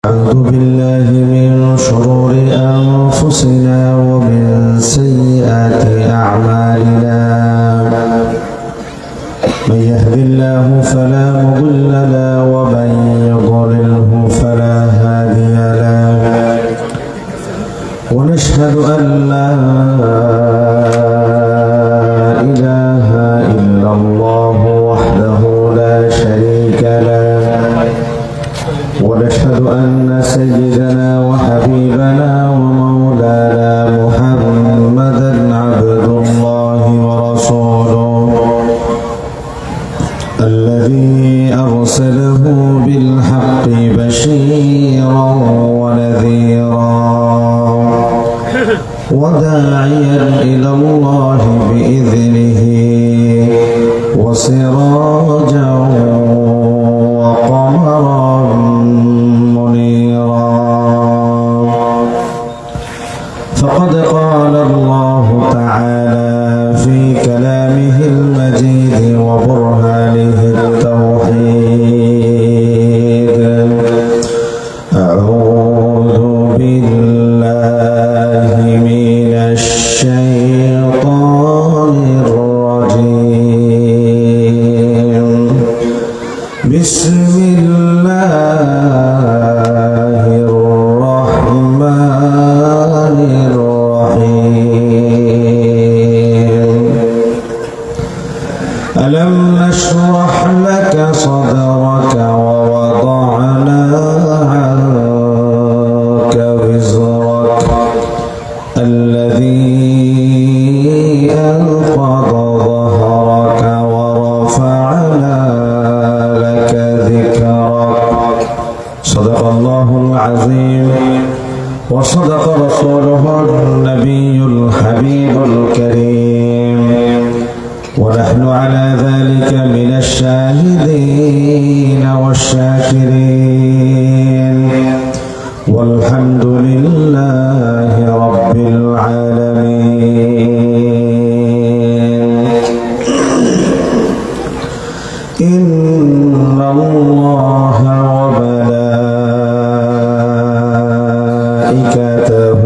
أعوذ بالله من شرور أنفسنا ومن سيئات أعمالنا من يهد الله فلا مضل له ومن يضلله فلا هادي له ونشهد أن لا إله إلا الله وحده لا شريك له ونشهد أن سيدنا وحبيبنا ومولانا محمدا عبد الله ورسوله الذي أرسله بالحق بشيرا ونذيرا وداعيا إلى الله بإذنه وسراجا وقمرا فقد قال الله تعالى في كلامه المجيد وبرهانه التوحيد أعوذ بالله من الشيطان الرجيم بسم الله الرحمن الرحيم ألم نشرح لك صدرك ووضعنا عنك وزرك الذي أنقض ظهرك ورفعنا لك ذكرك صدق الله العظيم وصدق رسوله النبي الحبيب الكريم ونحن على ذلك من الشاهدين والشاكرين والحمد لله رب العالمين إن الله وملائكته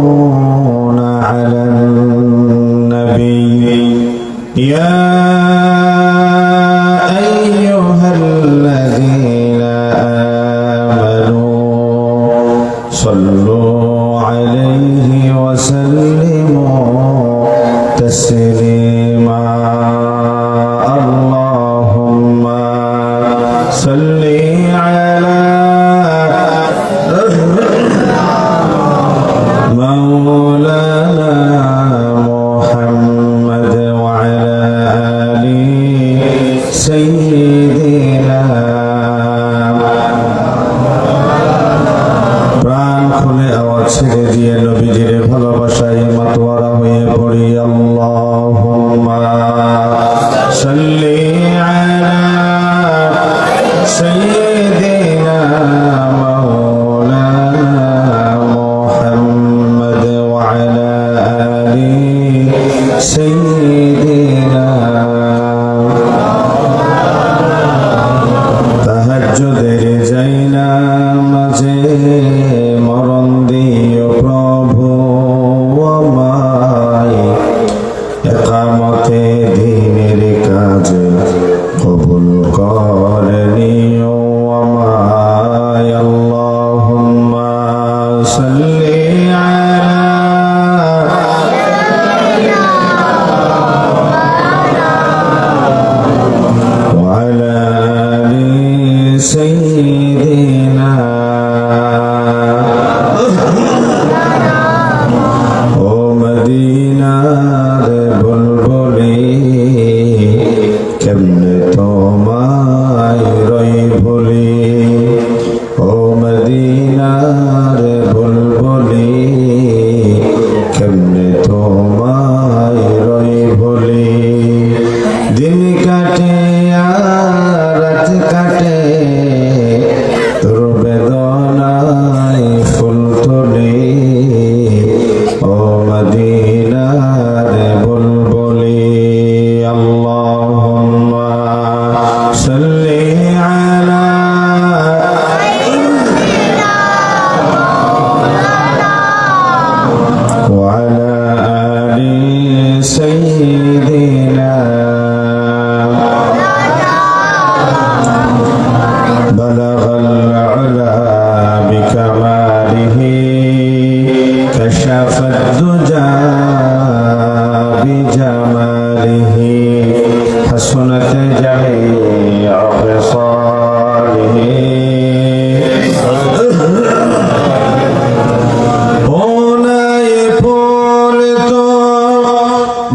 يصلون على النبي يا أيها الذين آمنوا صلوا عليه وسلموا تسليما اللهم صل على مولانا محمد وعلى آل سيدنا প্রাণ খুলে আওয়াজ ছেড়ে দিয়ে নবীজির ভালোবাসায় মাতোয়ারা হয়ে পড়ি আল্লাহুম্মা সাল্লি আলা সাইয়্যিদিনা মাওলানা মুহাম্মদ ওয়া আলা আলি সাইয়্যিদিনা তাহাজ্জুদের যাইনা মাঝে মরণ দিও প্রভু আমায় ইকামতে দ্বীনের কাজ কবুল করে নিও আমায় আল্লাহুম্মা সাল্লি وعلى آل سيدنا ও মদিনার বুলবুলি কেমনে তোমায় রই ভুলি ও মদিনার বুলবুলি কেমনে তোমায় রই ভুলি দিন কাটে بلغ العلا بكماله كشف الدجى بجماله حسنت جميع خصاله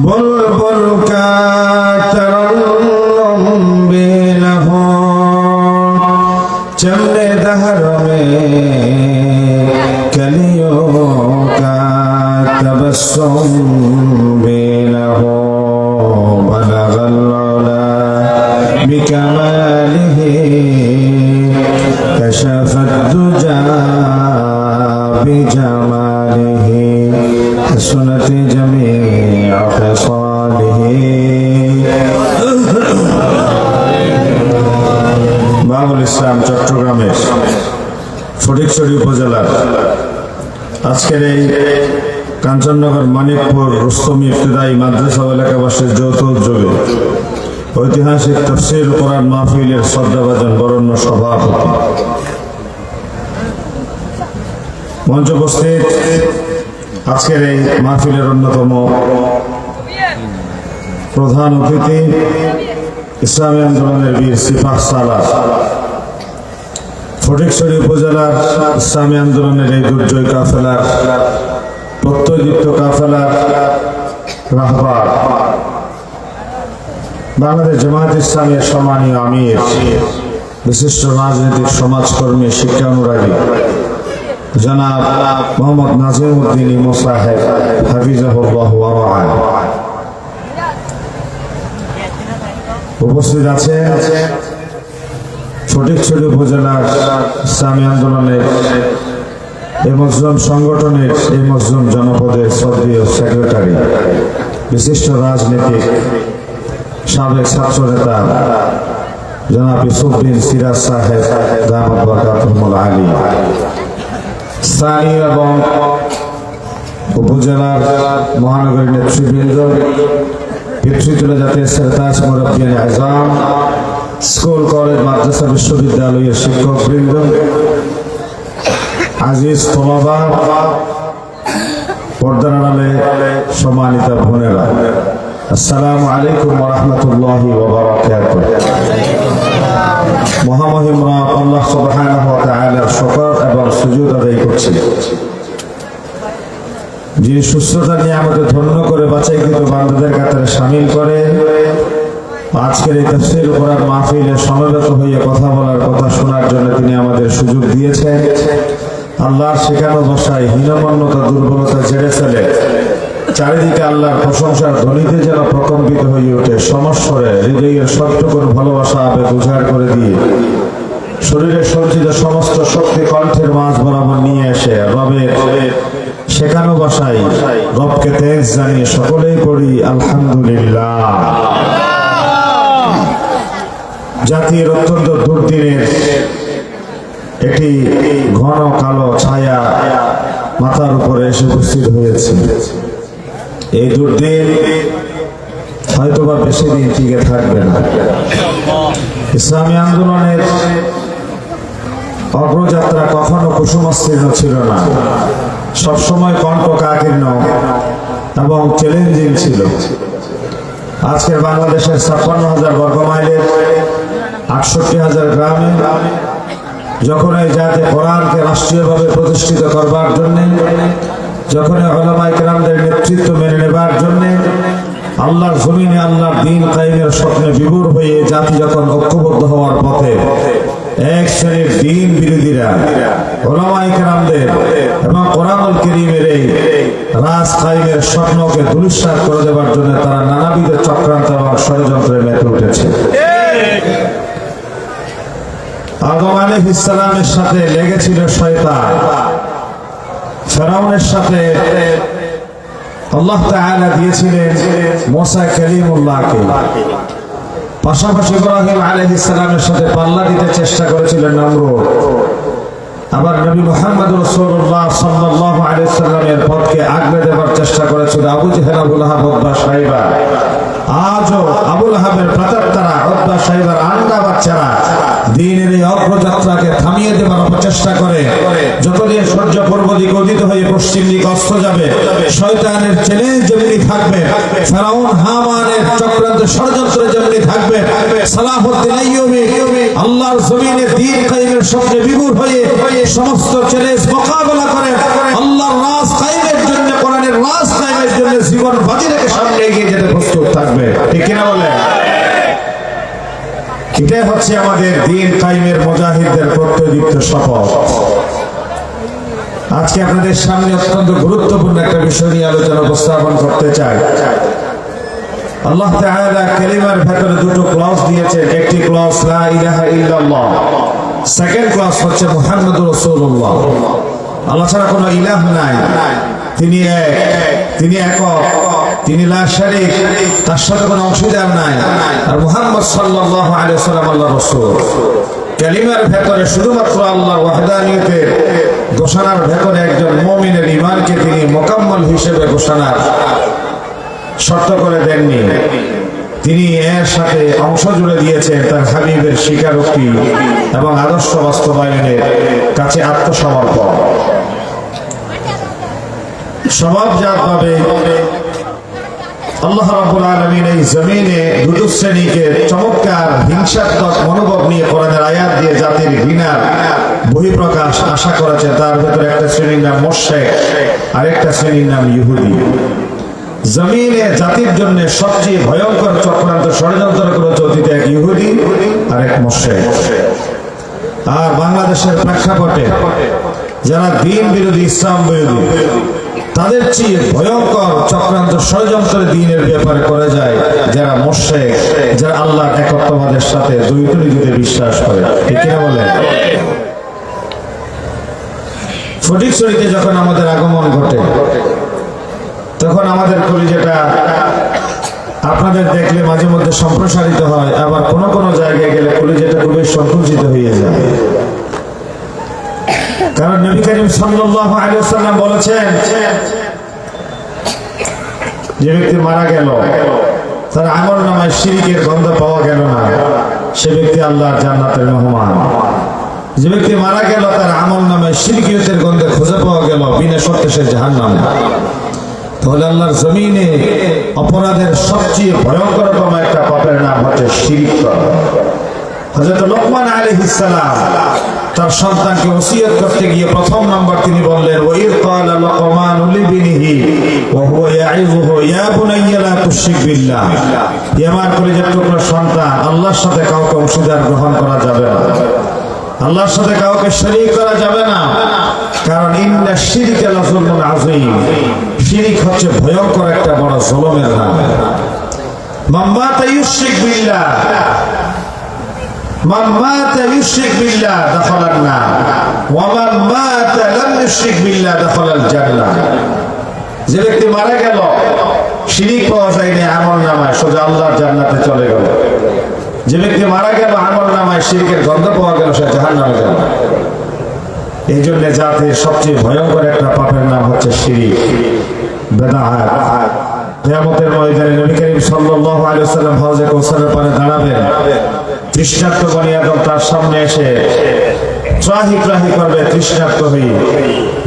बुलबुल का तरन्नुम भी न हो चमने दहर में कलियों का तबस्सुम भी न हो बलगल उला बिकमालिही कशफत दुजा बिजमालिही हसनत जमीअ বাবুল ইসলাম চট্টগ্রামের ফটিকছড়ি উপজেলার আজকের এই কাঞ্চননগর মানিকপুর রুস্তমি ইবতিদায়ী মাদ্রাসা এলাকাবাসীর যৌথ উদ্যোগে ঐতিহাসিক তাফসীর কোরআন মাহফিলের শ্রদ্ধাভাজন বরেণ্য সভাপতি মঞ্চ উপস্থিত আজকের এই মাহফিলের অন্যতম প্রধান অতিথি ইসলামী আন্দোলনের বীর সিপাহ সালার ফটিকছড়ি উপজেলার ইসলামী আন্দোলনের এই দুর্জয় কাফেলার প্রত্যয়দীপ্ত কাফেলার রাহবার বাংলাদেশ জামায়াত ইসলামীর সম্মানীয় আমির বিশিষ্ট রাজনৈতিক সমাজকর্মী শিক্ষানুরাগী জনাব মোহাম্মদ নাজিমউদ্দিন ইমু সাহেব হাফিজাহুল্লাহ ওয়া রাআহ উপস্থিত আছে ফটিকছড়ি উপজেলার ইসলামী আন্দোলনের এই মজলুম সংগঠনের এই মজলুম জনপদের শ্রদ্ধেয় সেক্রেটারি বিশিষ্ট রাজনীতিক সাবেক ছাত্র নেতা জনাব ইউসুফবিন সিরাজ সাহেব দামাত বারাকাতুহুল আলী স্থানীয় এবং উপজেলার মহানগরী নেতৃবৃন্দ পিতৃতুল্য জাতীয় সেরতাজ মুরব্বিয়ান আযম স্কুল কলেজ মাদ্রাসা বিশ্ববিদ্যালয়ের শিক্ষকবৃন্দ আজিজ তোলাবা পর্দার আড়ালে সম্মানিত বোনেরা আসসালামু আলাইকুম ওয়া রাহমাতুল্লাহি ওয়া বারাকাতুহু মহামহিম রব আল্লাহ সুবহানাহু ওয়া তাআলার শুকর এবং সুজুদ আদায় করছি যিনি সুস্থতা নিয়ে আমাদের ধন্য করে বাছাইকৃত বান্দাদের কাতারে শামিল করে আজকের এই তাফসীর কোরআন মাহফিলে সমবেত হয়ে কথা বলার কথা শোনার জন্য তিনি আমাদের সুযোগ দিয়েছেন আল্লাহর শেখানো ভাষায় হীনমন্যতা দুর্বলতা ঝেড়ে ফেলে চারিদিকে আল্লাহর প্রশংসার ধ্বনিতে যেন প্রকম্পিত হয়ে ওঠে সমস্বরে হৃদয়ের সত্যকর ভালোবাসা আবেগ উজাড় করে দিয়ে শরীরের সঞ্চিত সমস্ত শক্তি কণ্ঠের মাঝ বরাবর নিয়ে এসে রবের শেখানো ভাষায় রবকে তেজ জানিয়ে সকলেই পড়ি আলহামদুলিল্লাহ। জাতির অত্যন্ত দুর্দিনের একটি ঘন কালো ছায়া মাথার উপরে এসে উপস্থিত হয়েছে। এই দুর্দিন হয়তোবা বেশি দিন টিকে থাকবে না। ইসলামী আন্দোলনের অগ্রযাত্রা কখনো কুসুমস্তীর্ণ ছিল না, সবসময় কণ্ঠকাকীর্ণ এবং চ্যালেঞ্জিং ছিল। আজকের বাংলাদেশের ৫৬,০০০ বর্গমাইলের ৬৮,০০০ গ্রামে যখন এই জাতি কোরআনকে রাষ্ট্রীয়ভাবে প্রতিষ্ঠিত করবার জন্য, যখন উলামায়ে কেরামদের নেতৃত্ব মেনে নেবার জন্য, আল্লাহর জমিনে আল্লাহর দ্বীন কায়েমের স্বপ্নে বিভোর হয়ে জাতি যখন ঐক্যবদ্ধ হওয়ার পথে এক শ্রেণীর দ্বীন বিরোধীরা উলামায়ে কেরামদের এবং কোরআনুল কারীমের এই রাজ কায়েমের স্বপ্নকে ধূলিসাৎ করে দেওয়ার জন্য তারা নানাবিধ চক্রান্ত এবং ষড়যন্ত্রে মেতে উঠেছে। আদম আলাইহিস সালামের সাথে লেগেছিল শয়তান, ফেরাউনের সাথে আল্লাহ তাআলা দিয়েছিলেন মুসা কালিমুল্লাহকে, পাশাপাশি ইব্রাহিম আলাইহিস সালামের সাথে পাল্লা দিতে চেষ্টা করেছিলেন নমরুদ। আবার নবী মুহাম্মদ রাসূলুল্লাহ সাল্লাল্লাহু আলাইহি সাল্লামের পথকে আগলে দেওয়ার চেষ্টা করেছিল আবু জেহেল, আবু লাহাব, উতবা, শাইবা। আজও আবু লাহাবের প্রাতাত্তারা, উতবা, শাইবার আন্ডা বাচ্চারা দ্বীনের এই অগ্রযাত্রা চেষ্টা করে। যতদিন সূর্য পূর্ব দিকে উদিত হয়ে পশ্চিম দিকে অস্ত যাবে, শয়তানের চ্যালেঞ্জ যেমনি থাকবে, ফেরাউন হামানের চক্রান্ত ষড়যন্ত্র যেমনি থাকবে, সালাহুদ্দিন আইয়ুবী আল্লাহর জমিনে দ্বীন কায়েমের স্বপ্নে বিভোর হয়ে সমস্ত চ্যালেঞ্জ মোকাবেলা করে আল্লাহর রাজ কায়েমের জন্য, কোরআনের রাজ কায়েমের জন্য জীবন বাজি রেখে সামনে এগিয়ে যেতে প্রস্তুত থাকবে। ঠিক কিনা বলে? এটাই হচ্ছে আমাদের দ্বীন কায়েমের মুজাহিদদের প্রত্যয়দীপ্ত শপথ। আজকে আপনাদের সামনে অত্যন্ত গুরুত্বপূর্ণ একটা বিষয় নিয়ে আলোচনা উপস্থাপন করতে চাই। আল্লাহ তাআলা কালিমার ভেতরে দুটো ক্লজ দিয়েছেন। একটি ক্লজ লা ইলাহা ইল্লাল্লাহ, সেকেন্ড ক্লজ হচ্ছে মুহাম্মাদুর রাসূলুল্লাহ। আল্লাহ ছাড়া কোনো ইলাহ নাই, তিনি এক, তিনি একক, তিনি লা শারীক, তার সাথে কোনো অংশীদার নাই। আর মুহাম্মদ সাল্লাল্লাহু আলাইহি ওয়াসাল্লাম আল্লাহর রাসূল। কালিমার ভেতরে শুধুমাত্র আল্লাহর ওয়াহদানিয়তের ঘোষণার ভেতরে একজন মুমিনের ঈমানকে তিনি মুকাম্মাল হিসেবে ঘোষণার শর্ত করে দেননি, তিনি এর সাথে অংশ জুড়ে দিয়েছেন তার হাবিবের স্বীকারোক্তি এবং আদর্শ বাস্তবায়নের কাছে আত্মসমর্পণ। স্বভাবজাতভাবে আল্লাহ রাব্বুল আলামিন এই জমিনে দুটো শ্রেণীকে চমৎকার হিংসাত্মক মনোভাব নিয়ে কোরআনের আয়াত দিয়ে জাতির ঘৃণার বহিঃপ্রকাশ আশা করেছে। তার ভেতরে একটা শ্রেণীর নাম মুশরিক, আরেকটা শ্রেণীর নাম ইহুদি। জমিনে জাতির জন্য সবচেয়ে ভয়ঙ্কর চক্রান্ত ষড়যন্ত্র করেছে অতীতে এক ইহুদি আর এক মুশরিক। আর বাংলাদেশের প্রেক্ষাপটে যারা দ্বীন বিরোধী, ইসলাম বিরোধী, তাদের চেয়ে ভয়ঙ্কর চক্রান্ত ষড়যন্ত্র দ্বীনের ব্যাপারে করে যায় যারা মুশরিক, যারা আল্লাহর একত্ববাদের সাথে দ্বৈতনীতিতে বিশ্বাস করে। ঠিক কিনা বলেন? ফটিকছড়িতে যখন আমাদের আগমন ঘটে, তখন আমাদের কলিজাটা আপনাদের দেখলে মাঝে মধ্যে সম্প্রসারিত হয়, আবার কোন কোন জায়গায় গেলে কলিজাটা খুবই সংকুচিত হয়ে যায়। কারণ নবী করিম সাল্লাল্লাহু আলাইহি ওয়াসাল্লাম বলেছেন, যে ব্যক্তি মারা গেল তার আমলনামায় শিরকের গন্ধ পাওয়া গেল না, সে ব্যক্তি আল্লাহর জান্নাতের মেহমান। যে ব্যক্তি মারা গেল তার আমলনামায় শিরকিয়তের গন্ধে খুঁজে পাওয়া গেল, বিনা শর্তে সে জাহান্নামে। তাহলে আল্লাহর জমিনে অপরাধের সবচেয়ে ভয়ঙ্করতম একটা পাপের নাম হচ্ছে শিরক করা। হযরত লোকমান আলাইহিস সালাম তার সন্তানকে ওসিয়ত করতে গিয়ে প্রথম নাম্বার তিনি বললেন, ওয়াইদ ক্বালা লুকমানু লিবনিহি ওয়া হুয়া ইয়াইযুহু ইয়া বুনাইয়া লা তুশরিক বিল্লাহ। আমার কলিজার টুকরা সন্তান, আল্লাহর সাথে কাউকে অংশীদার গ্রহণ করা যাবে না, আল্লাহর সাথে কাউকে শরীক করা যাবে না। কারণ ইন্না শিরকা লাযুলমুন আযীম, শিরক হচ্ছে ভয়ঙ্কর একটা বড় জুলুমের নাম। মান মাতা ইউশরিক বিল্লাহ, মান মাতা ইউশরিক বিল্লাহ দাখালান নার ওয়া মান মাতা লাম ইউশরিক বিল্লাহ দাখালাল জান্নাহ। যে ব্যক্তি মারা গেল শিরক পাওয়া যায়নি আমলনামায়, সোজা আল্লাহর জান্নাতে চলে গেল। যে ব্যক্তি মারা গেল আমলনামায় শিরকের গন্ধ পাওয়া গেল, সে জাহান্নামে গেল। এই জন্য জাতির সবচেয়ে ভয়ঙ্কর একটা পাপের নাম হচ্ছে শিরক, বেদাত। কিয়ামতের ময়দানে নবী করিম সাল্লাল্লাহু আলাইহি ওয়াসাল্লাম হাউজে কাউসারের পারে দাঁড়াবেন, তৃষ্ণার্ত বনি আদম তার সামনে এসে ত্রাহি ত্রাহি করবে তৃষ্ণার্ত হয়ে।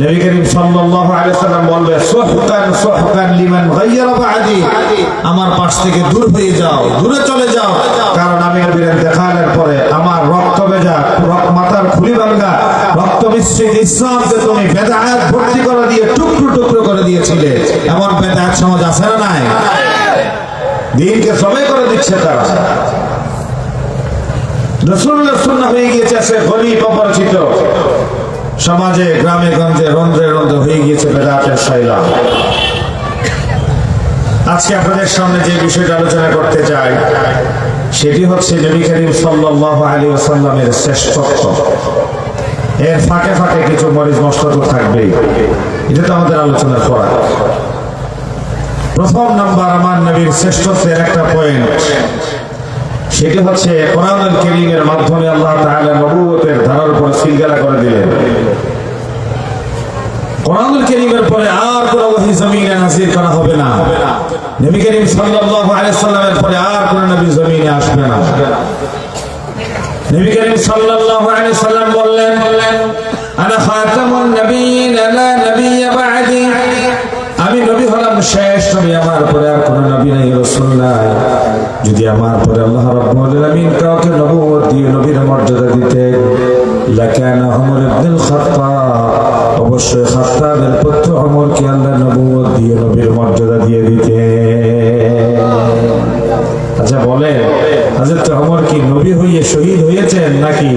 নবী করিম সাল্লাল্লাহু আলাইহি ওয়াসাল্লাম বলবে, সুহকান সুহকান লিমান গায়্যারা বাদি, আমার পাশ থেকে দূর হয়ে যাও, দূরে চলে যাও, কারণ আমি নবীর ইন্তেকালের পরে আমার রক্ত ভেজা, মাথার খুলি ভাঙা, রক্ত মিশ্রিত ইসলামকে তুমি বেদাত ভর্তি করে দিয়ে টুকরো টুকরো করে দিয়েছিলে। এমন বেদাত সমাজ আছে না নাই? দ্বীনকে সবাই করে দিচ্ছে তারা। রাসূলুল্লাহ সুন্নাহ হয়ে গিয়েছে সে গলিব অপরিচিত, সমাজে গ্রামে গঞ্জে রন্ধ্রে রন্ধ্রে হয়ে গিয়েছে বেদাতের শাইলা। আজকে আপনাদের সামনে যে বিষয়টা আলোচনা করতে চাই সেটি হচ্ছে নবী করিম সাল্লাল্লাহু আলাইহি ওয়াসাল্লামের শ্রেষ্ঠত্ব। এর ফাঁকে ফাঁকে কিছু মরিচ মশলা তো থাকবেই, এটা তো আমাদের আলোচনার পড়া। প্রথম নাম্বার আমার নবীর শ্রেষ্ঠত্বের একটা পয়েন্ট, সেটি হচ্ছে কোরআনুল কারীমের মাধ্যমে আল্লাহ তাআলা নবুয়তের ধারার উপর সিলগালা করে দিলেন। কোরআনুল কারীমের পরে আর কোনো ওহী জমিনে নাযিল করা হবে না। নবী করিম সাল্লাল্লাহু আলাইহি সাল্লামের পরে আর কোনো নবী জমিনে আসবে না। নবী করিম সাল্লাল্লাহু আলাইহি সাল্লাম বললেন, আনা খাতামুন নাবিয়্যিন লা নাবিয়্য বা'দি, আমি নবী হলাম শেষ নবী, আমার পরে আর কোনো নবী নাই, রাসূল নাই। যদি আমার পরে আল্লাহ রাব্বুল আলামিন কাউকে নবুয়ত দিয়ে নবীর মর্যাদা দিতেন, লাকানা ওমর ইবনুল খাত্তাব, অবশ্যই খাত্তাবের পুত্র ওমরকে আল্লাহ নবুয়ত দিয়ে নবীর মর্যাদা দিয়ে দিতেন। আচ্ছা বলে, হযরত ওমর কি নবী হয়ে শহীদ হয়েছেন নাকি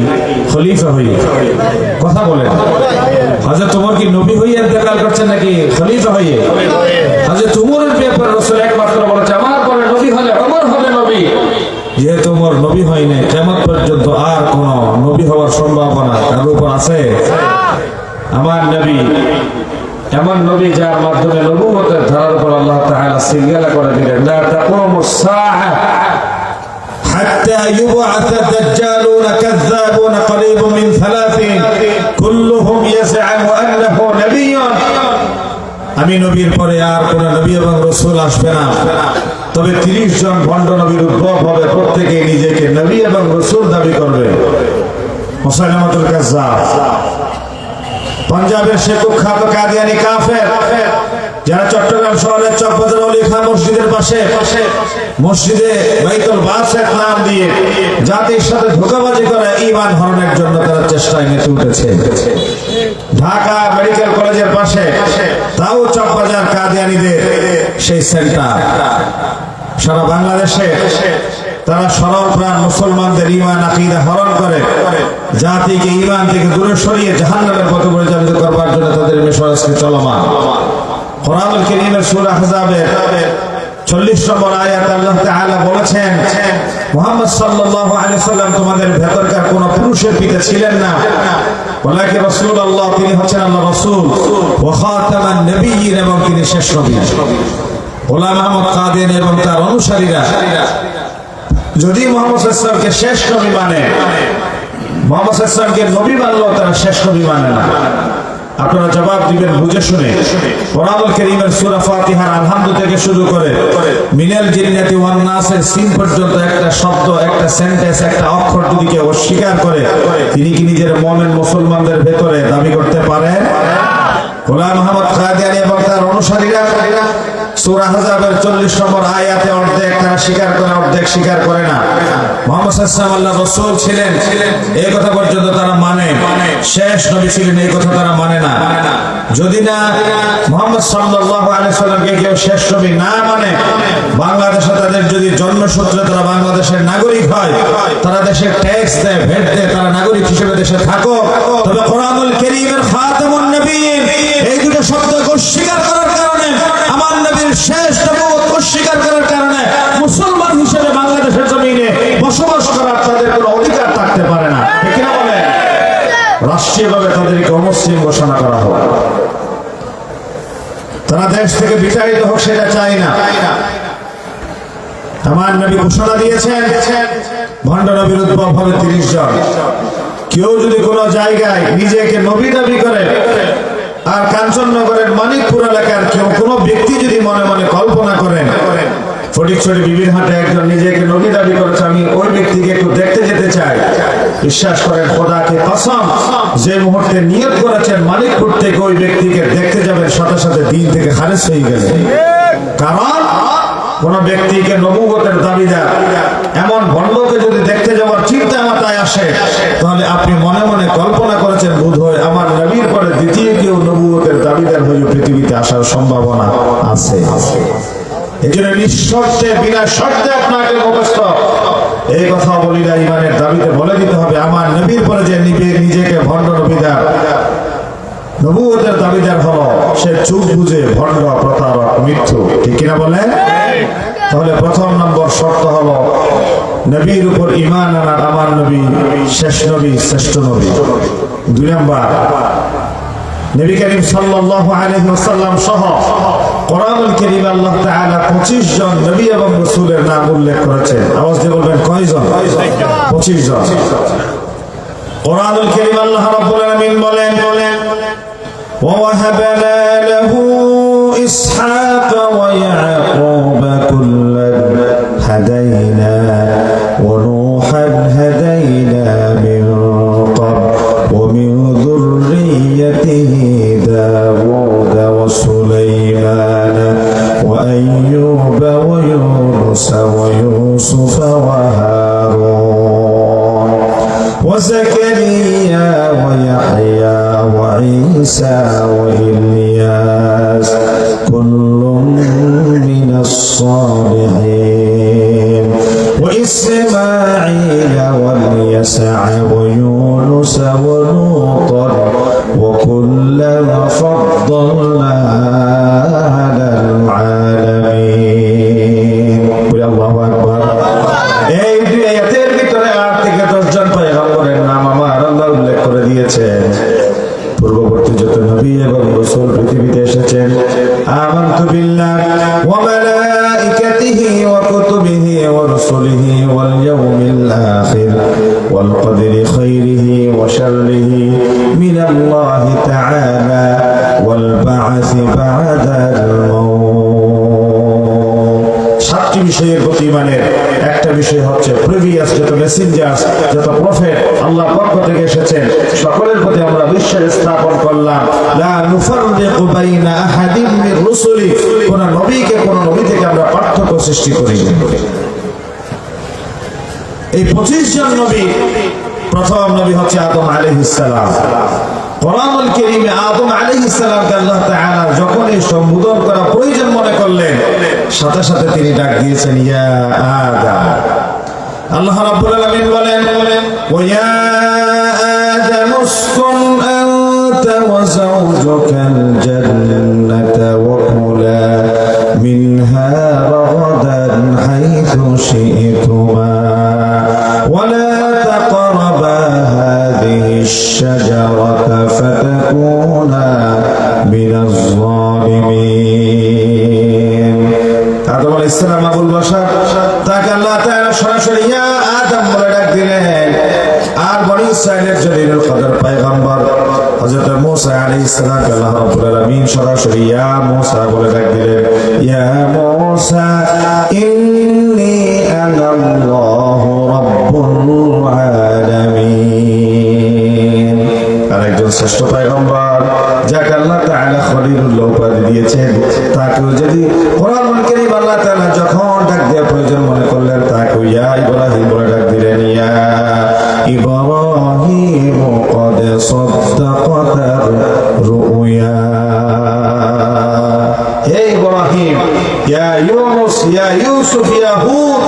খলিফা হয়ে? কথা বলেন, হযরত ওমর কি নবী হয়ে ইন্তেকাল করছেন নাকি খলিফা হয়ে? হযরত ওমরের ব্যাপারে রাসূল একমাত্র বলেছে, আমার পরে নবী হলে ওমর হবে নবী। যেহেতু ওমর নবী হয়নি, কিয়ামত পর্যন্ত আর কোন নবী হওয়ার সম্ভাবনা কারোর উপর আছে? আমার নবী এমন নবী যার মাধ্যমে নবুয়তের ধারার উপর আল্লাহ তাআলা সিলসিলা করে দিলেন, লা তাকুমুস সাআহ হাত্তা ইউবআথা দাজ্জালুন কাযাবুন করিবুন মিন 30 কুল্লুহুম ইয়াজআমু আন্নাহু নাবিয়্যুন। আমি নবীর পরে আর কোন নবী এবং রাসূল আসবে না, তবে 30 জন ভণ্ড নবীর উদ্ভব হবে, প্রত্যেকে নিজেকে নবী এবং রাসূল দাবি করবে। মুসাইলামাতুল কাজ্জাব, পাঞ্জাবের সে কুখ্যাত কাদিয়ানী কাফের, যারা চট্টগ্রাম শহরের চকবাজার অলি খান মসজিদের পাশে মসজিদে বাইতুল বাসের নাম দিয়ে জাতির সাথে ধোঁকাবাজি করে ঈমান হরণের জন্য তারা চেষ্টায় মেতে উঠেছে। ঢাকা মেডিকেল কলেজের পাশে তাও চকবাজার কাদিয়ানীদের সেই সেন্টার। সারা বাংলাদেশে তারা সরল প্রাণ মুসলমানদের ঈমান আকীদা হরণ করে জাতিকে ঈমান থেকে দূরে সরিয়ে জাহান্নামের পথে পরিচালিত করবার জন্য তাদের মিশন আজকে চলমান। কোরআনুল কারীমের সূরা আহজাবের 40 নম্বর আয়াতে আল্লাহ তাআলা বলেছেন, মুহাম্মদ সাল্লাল্লাহু আলাইহি ওয়াসাল্লাম তোমাদের ভেতরকার কোন পুরুষের পিতা ছিলেন না, ওয়ালাকি রাসূলুল্লাহ, তিনি হচ্ছেন আল্লাহর রাসূল, ওয়া খাতামান নবিয়্যিন, এবং তিনি শেষ নবী। গোলাম আহমদ কাদিয়ানী এবং তার অনুসারীরা যদি মুহাম্মদ সাল্লাল্লাহু আলাইহি ওয়াসাল্লামকে শেষ নবী মানে, মুহাম্মদ সাল্লাল্লাহু আলাইহি ওয়াসাল্লামকে নবী মানলেও তারা শেষ নবী মানে না। আপনারা জবাব দিবেন বুঝে শুনে। কোরআনুল কারীমের সূরা ফাতিহার আলহামদু থেকে শুরু করে মিনাল জিন্নাতি ওয়ান নাসের সিন পর্যন্ত একটা শব্দ, একটা সেন্টেন্স, একটা অক্ষর যদি কেউ অস্বীকার করে, তিনি কি নিজের মুমিন মুসলমানদের ভেতরে দাবি করতে পারেন? গোলাম আহমদ কাদিয়ানী এবং তার অনুসারীরা সূরা আহজাবের 40 নম্বর আয়াতে অর্ধেক তারা স্বীকার করে, অর্ধেক স্বীকার করে না। মুহাম্মদ সাল্লাল্লাহু আলাইহি ওয়াসাল্লাম আল্লাহর রাসূল ছিলেন এই কথা পর্যন্ত তারা মানে, শেষ নবী ছিলেন এই কথা তারা মানে না। যদি না মুহাম্মদ সাল্লাল্লাহু আলাইহি ওয়াসাল্লামকে কেউ শেষ নবী না মানে, বাংলাদেশে তাদের যদি জন্মসূত্রে তারা বাংলাদেশের নাগরিক হয়, তারা দেশের ট্যাক্স দেয়, ভ্যাট দেয়, তারা নাগরিক হিসেবে দেশে থাকো, তবে কোরআনুল কারীমের খাতামুন নবিয়্যিন এই দুটো শব্দ অস্বীকার করার কারণে, আমার নবীর শেষ নবুয়ত অস্বীকার করার কারণে মুসলমান হিসেবে বাংলাদেশের জমিনে বসবাস করার তাদের কোনো অধিকার থাকতে পারে না। ঠিক না বলেন? রাষ্ট্রীয়ভাবে তাদেরকে অমুসলিম ঘোষণা করা হোক, তারা দেশ থেকে বিতাড়িত হোক, সেটা চাই না। আমার নবী ঘোষণা দিয়েছেন ভণ্ড নবীর উদ্ভব হবে 30 জন। কেউ যদি কোনো জায়গায় নিজেকে নবী দাবি করে, আর কাঞ্চননগরের মানিকপুর এলাকার কেউ কোনো ব্যক্তি যদি মনে মনে কল্পনা করেন ফটিকছড়ি বিবির হাটে একজন নিজেকে নবী দাবি করেছে, আমি ওই ব্যক্তিকে একটু দেখতে যেতে চাই, বিশ্বাস করেন খোদাকে কসম, যে মুহূর্তে নিয়ত করেছেন মানিকপুর থেকে ওই ব্যক্তিকে দেখতে যাবেন, সাথে সাথে দিন থেকে খারিজ হয়ে গেছে। কারণ কোন ব্যক্তিকে নবুয়তের দাবিদার এমন ভণ্ডকে যদি দেখতে যাওয়ার চিন্তা মাথায় আসে, তাহলে আপনি মনে মনে কল্পনা করেছেন বোধহয় আমার নবীর পরে দ্বিতীয় কেউ নবুয়তের দাবিদার হয়ে পৃথিবীতে আসার সম্ভাবনা আছে। এই জন্য নিঃশর্তে বিনা শর্তে আপনাকে মুখস্থ এই কথা বলিলা ইমানের দাবিতে বলে দিতে হবে, আমার নবীর পরে যে নিজেকে ভণ্ড নবীদার নবুয়তের দাবিদার হলো, সে চুপ বুঝে ভণ্ড, প্রতারক, মিথ্যু। ঠিক কিনা বলেন? তাহলে প্রথম নম্বর শর্ত হলো নবীর উপর ঈমান আনার, আমার নবী শেষ নবী, শ্রেষ্ঠ নবী। 2 নম্বর, নবী করিম সাল্লাল্লাহু আলাইহি ওয়াসাল্লাম সহ কোরআনুল কারীমে আল্লাহ তাআলা 25 জন নবী এবং রাসূলের নাম উল্লেখ করেছেন। আওয়াজ দিয়ে বলবেন কয়জন? 25 জন। কোরআনুল কারীমে আল্লাহ রাব্বুল আলামিন বলেন, ওয়া ওয়াহাবনা লাহু ইসহাক ওয়া ইয়াকুব কুল্লান হাদাইনা ওয়া নূহান হাদাইনা মিন ক্বাবল ওয়া মিন যুররিয়্যাতিহি وزكريا ويحيى وعيسى وإلياس كل من الصالحين وإسماعيل واليسع ويونس ولوطا وكلا فضلنا على العالمين. الله أكبر. এই দুই আয়াতের ভিতরে 8 থেকে 10 জন পয়গম্বরের নাম আমার আল্লাহ উল্লেখ করে দিয়েছেন। পূর্ববর্তী যত নবী এবং রাসূল পৃথিবীতে এসেছেন, আমানতু বিল্লাহি ওয়া মালাইকাতিহি ওয়া কুতুবিহি ওয়া রাসূলিহি ওয়াল ইয়াউমিল আখির ওয়াল কদরি খাইরিহি ওয়া শাররিহি মিনাল্লাহি তাআলা ওয়াল বা'থি বা'দাল মাউত। 7টি বিষয়ের প্রতি ইমানের একটা বিষয় হচ্ছে প্রিভিয়াস যত মেসেঞ্জার যত প্রফেট আল্লাহর পক্ষ থেকে এসেছেন সকলের প্রতি আমরা বিশ্বাস স্থাপন করলাম। লা নুফাররিকু বাইনা আহাদিম মির রুসুলি, কোন নবীকে কোন নবী থেকে আমরা পার্থক্য সৃষ্টি করি। এই 25 জন নবী, প্রথম নবী হচ্ছে আদম আলাইহিস সালাম। কোরআনুল কারীমে আদম আলাইহিস সালামকে আল্লাহ তাআলা যখন এই সম্বোধন করা প্রয়োজন মনে করলেন, সাথে সাথে তিনি ডাক দিয়েছেন ইয়া আদম। আল্লাহ রাব্বুল আলামিন বলেন ওয়া ইয়া আদম উসকুন আনতা ওয়া যাওজুকাল জান্নাতা ওয়া কুলা মিনহা রাগাদান হাইথু শি'তুমা ওয়া লা তাকরাবা হাযিহিশ শাজারাতা ফাতাকুনা মিনাজ যালিমিন। আদম আলাইহিস সালাম আবুল বাশার, তাকে আল্লাহ তাআলা সরাসরি ইয়া আদম বলে ডাক দিলেন। আর বনি ইসরাইলের জলিলুল কদর পয়গম্বর হযরত মূসা আলাইহিস সালাম আল্লাহ রাব্বুল আলামিন সরাসরি ইয়া মূসা বলে ডাক দিলেন। ইয়া মূসা ইন্নী আনাল্লাহু রাব্বুল আলামিন। আরেকজন শ্রেষ্ঠ পয়গম্বর যাকে আল্লাহ তাআলা খলিলুল্লাহ উপাধি দিয়েছেন, তাকেও যদি কোরআনুল কারীম আল্লাহ তাআলা যখন ডাক দেওয়ার প্রয়োজন মনে করলেন, তাকে ইয়া ইব্রাহিম বলে ডাক দিলেন। ইয়া ইব্রাহিম قد صدقت الرؤيا। হে ইব্রাহিম, ইয়া ইউনুস, ইয়া ইউসুফ, ইয়া হুদ,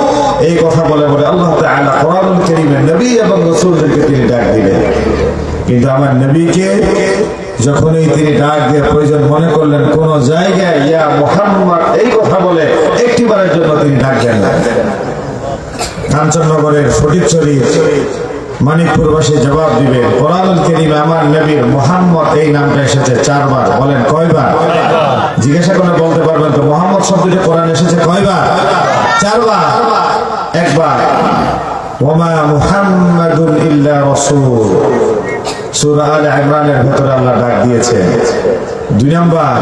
এই কথা বলে বলে আল্লাহ তাআলা কোরআনুল কারীমে নবী এবং রাসূলদেরকে তিনি ডাক দিলেন। কিন্তু আমার নবীকে যখনই তিনি ডাক দিয়ে প্রয়োজন মনে করলেন, কোন জায়গায় ইয়া মুহাম্মদ এই কথা বলে একটিবারের জন্য তিনি ডাক দেন না। কাঞ্চননগরের ফটিকছড়ি মানিকপুরবাসী জবাব দিবে, কোরআনুল কারীমে আমার নবীর মুহাম্মদ এই নামটা এসেছে 4 বার। বলেন কয়বার? জিজ্ঞাসা করে বলতে পারবেন তো মুহাম্মদ শব্দটি কোরআনে এসেছে কয়বার? 4 বার। একবার ওয়ামা মুহাম্মাদুন ইল্লা রাসূল, সূরা আলে ইমরানের ভিতরে আল্লাহ ডাক দিয়েছে। 2 নাম্বার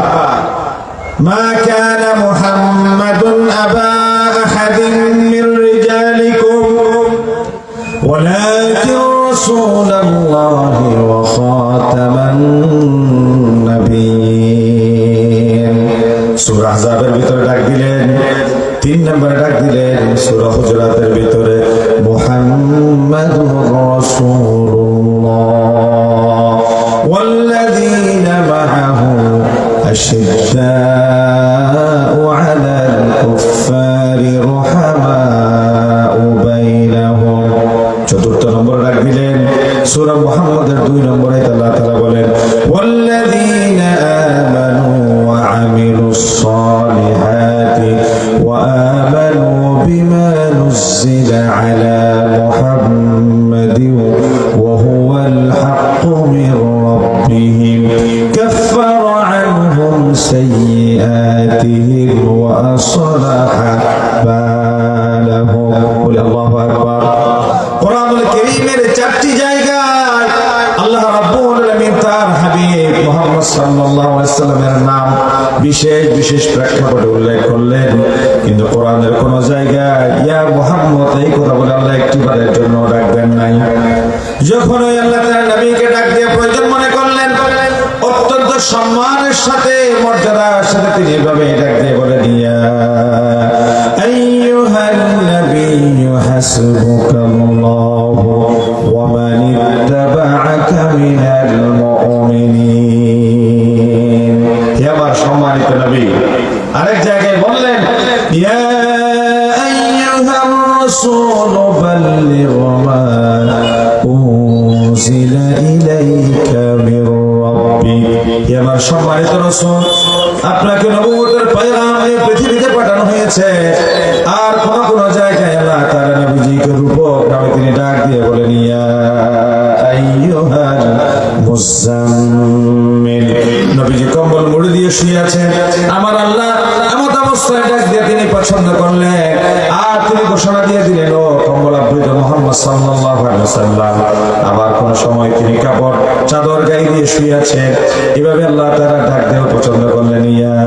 মা কানা মুহাম্মাদুন আবা আহাদিন মির রিজালিকুম ওয়ালাকিন রাসূলুল্লাহি ওয়া খাতামান নাবিয়্যিন। সূরা আহজাবের ভিতরে ডাক দিলেন। 3 নম্বরে ডাক দিলেন সূরা হুজুরাতের ভিতরে মুহাম্মাদুর রাসূলুল্লাহ ওয়াল্লাযীনা মা'আহু আশিদ্দাউ আলাল কুফফারি রুহামাউ বাইনাহুম। 4 নম্বরে ডাক দিলেন সূরা মুহাম্মাদের 2 নম্বরে আল্লাহ তাআলা বলেন ওয়াল্লাযীনা আমানু ওয়া আমিলুস সালিহাতি ওয়া আমানু বিমা নুজিলা আলা মুহাম্মাদিন ওয়া হুয়াল হাক্কু মির রাব্বিহিম কাফফারা আনহুম সাইয়্যাতিহিম ওয়া আslaha বালাহুম। বলে আল্লাহু আকবার। কোরআনুল কারীমের 4টি জায়গায় আল্লাহ রাব্বুল আলামিন তার হাবিব মুহাম্মদ সাল্লাল্লাহু আলাইহি ওয়াসাল্লামের নাম বিশেষ বিশেষ প্রেক্ষাপটে উল্লেখ করলেন, কিন্তু কোরআনের কোন জায়গায় ইয়া মুহাম্মদ এই কথা বলে আল্লাহ একটিবারের জন্য ডাকবেন নাই। যখন ওই আল্লাহ তার নবীকে ডাক দিয়ে প্রয়োজন মনে করলেন, অত্যন্ত সম্মানের সাথে মর্যাদার সাথে তিনি এভাবে ডাক দিয়ে বলে ইয়া আইয়ুহান নাবিয়্যু হাসবুকাল্লাহু ওয়া মান সময় সম্মানিত রাসূল আপনাকে নবুয়তের পয়গাম এই পৃথিবীতে পাঠানো হয়েছে। আর কোন কোন জায়গায় আল্লাহ তাআলা নবীজিকে রূপক নামে তিনি ডাক দিয়ে বলেন, ইয়া আইয়ুহাল মুজাম্মিল। নবীজি কম্বল মুড়ি দিয়ে শুয়ে আছেন, আমার আল্লাহ এমন অবস্থায় ডাক দিয়ে তিনি পছন্দ করলেন। আর তিনি ঘোষণা দিয়ে দিলেন, ও কম্বল আবৃত মুহাম্মদ সাল্লাল্লাহু আলাইহি ওয়াসাল্লাম। আবার কোন সময় তিনি কাপড় চাদর গায়ে দিয়ে শুয়ে আছেন। এভাবে আল্লাহ তাআলা ডাক দিয়ে পছন্দ করলেন, ইয়া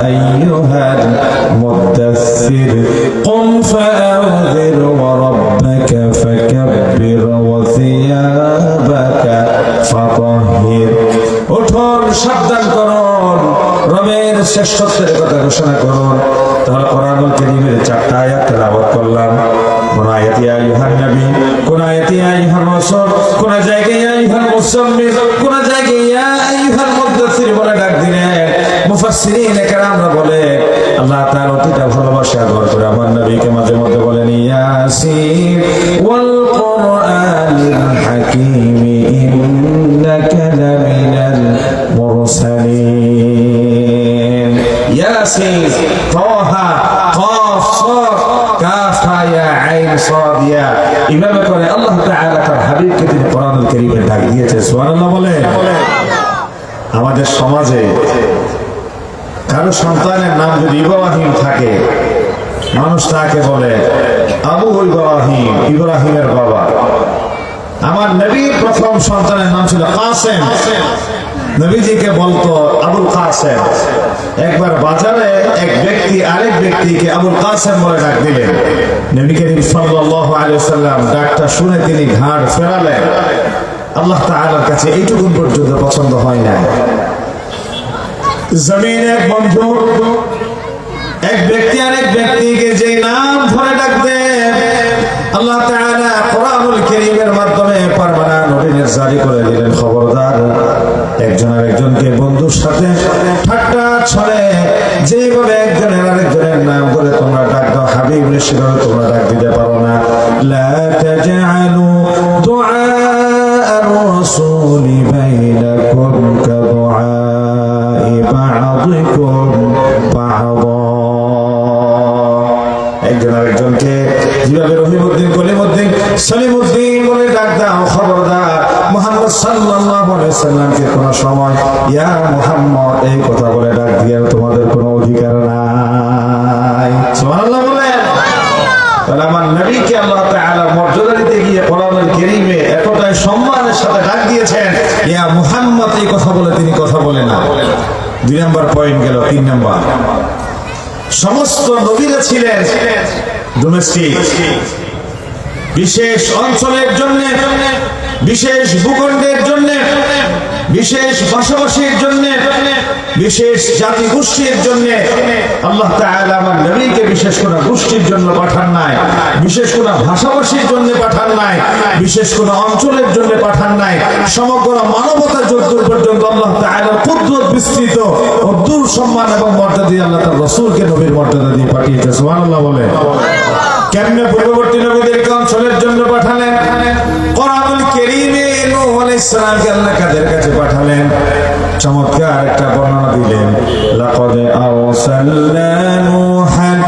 আইয়ুহাল মুদাথথির কুম ফাআযির ওয়া রাব্বাকা ফাকাব্বির ওয়া থিয়াবাকা ফাতাহহির। উঠুন, সাবধান করুন, রবের শ্রেষ্ঠত্বের কথা ঘোষণা করুন। তাহলে কোরআনুল কারীমের 4টা আয়াত তেলাওয়াত করলাম। কোন আয়াতে ইয়া আইয়ুহান নবী, কোন আয়াতে ইয়া আইয়ুহান রাসূল, কোন জায়গায় ইয়া আইয়ুহাল মুজাম্মিল, কোন জায়গায় ইয়া আইয়ুহাল মুদাথথির বলে ডাক দিলেন। মুফাসসিরিন কেরামরা বলে আল্লাহ তাআলা অতিটা ভালোবাসা আদর করে আমার নবীকে মাঝে মধ্যে বলেন, ইয়াসিন ওয়াল কুরআনিল হাকীম ইন্নাকা লামিনাল মুরসালিন। ইয়াসিন, তাহা, কাফ, সাদ, কাফ, ইয়া, আইন, সাদ, ইয়া। এভাবে করে আল্লাহ তাআলা তার হাবিবকে তিনি কোরআনুল কারীমে ডাক দিয়েছে। সুবহানাল্লাহ বলে। আমাদের সমাজে কারো সন্তানের নাম যদি ইব্রাহিম থাকে, মানুষ তাকে বলে আবু ইব্রাহিম, ইব্রাহিমের বাবা। আমার নবীর প্রথম সন্তানের নাম ছিল কাসেম, নবীজিকে বলতো আবুল কাসেম। একবার বাজারে এক ব্যক্তি আরেক ব্যক্তিকে আবুল কাসেম বলে ডাক দিলেন। নবী করিম সাল্লাল্লাহু আলাইহি ওয়াসাল্লাম ডাকটা শুনে তিনি ঘাড় ফেরালেন। আল্লাহ তাআলার কাছে এইটুকু পর্যন্ত পছন্দ হয় না। জমিনে এক বন্ধু এক ব্যক্তি আরেক ব্যক্তিকে যে নাম ধরে ডাক দেন, আল্লাহ তাআলা কোরআনুল কারীমের মাধ্যমে পার্মানেন্ট নোটিশ জারি করে দিলেন, খবরদার একজন আরেকজনকে বন্ধুর সাথে ঠাট্টা ছলে যেভাবে একজনের আরেকজনের নাম করে তোমরা ডাক দাও, হাবিব সেভাবে তোমরা ডাক দিতে পারো না। লা তাজআলু দুআ আর-রাসূলি বাইনাকুম কাদুআ বা'দিকুম বা'দা। একজন আরেকজনকে যেভাবে রহিমউদ্দিন, কলিমউদ্দিন, সলিমউদ্দিন বলে ডাক দাও, খবরদার মুহাম্মদ সাল্লাল্লাহু আলাইহি ওয়াসাল্লামকে কোন সময় ইয়া মুহাম্মদ এই কথা বলে ডাক দিয়ে তোমাদের কোনো অধিকার নাই। সুবহানাল্লাহ বলেন। তাহলে আমার নবীকে আল্লাহ তাআলা মর্যাদা দিতে গিয়ে কোরআনুল কারীমে এতটাই সম্মানের সাথে ডাক দিয়েছেন, ইয়া মুহাম্মদ এই কথা বলে তিনি কথা বলেন না। 2 নম্বর পয়েন্ট গেল। 3 নম্বর, সমস্ত নবীরা ছিলেন ডোমেস্টিক, বিশেষ অঞ্চলের জন্য, বিশেষ ভূখণ্ডের জন্য, বিশেষ বসবাসীর জন্য, বিশেষ জাতি গোষ্ঠীর জন্য। আল্লাহ তাআলা আমার নবীকে বিশেষ কোন গোষ্ঠীর জন্য পাঠান নাই, বিশেষ কোন ভাষাভাষীর জন্য পাঠান নাই, বিশেষ কোন অঞ্চলের জন্য পাঠান নাই। সমগ্র মানবতা যতদূর পর্যন্ত আল্লাহ তাআলার কুদরত বিস্তৃত ও দূর সম্মান এবং মর্যাদা দিয়ে আল্লাহ তার রাসূলকে নবীর মর্যাদা দিয়ে পাঠিয়েছে। সুবহানাল্লাহ বলেন। কেমনে পূর্ববর্তী নবীদেরকে অঞ্চলের জন্য পাঠালেন? কোরআনুল কারীমে নূহ আলাইহিস সালামকে আল্লাহ কাদের কাছে পাঠালেন? চমৎকার একটা বর্ণনা দিলেন, লাকাদ আরসালনা নূহান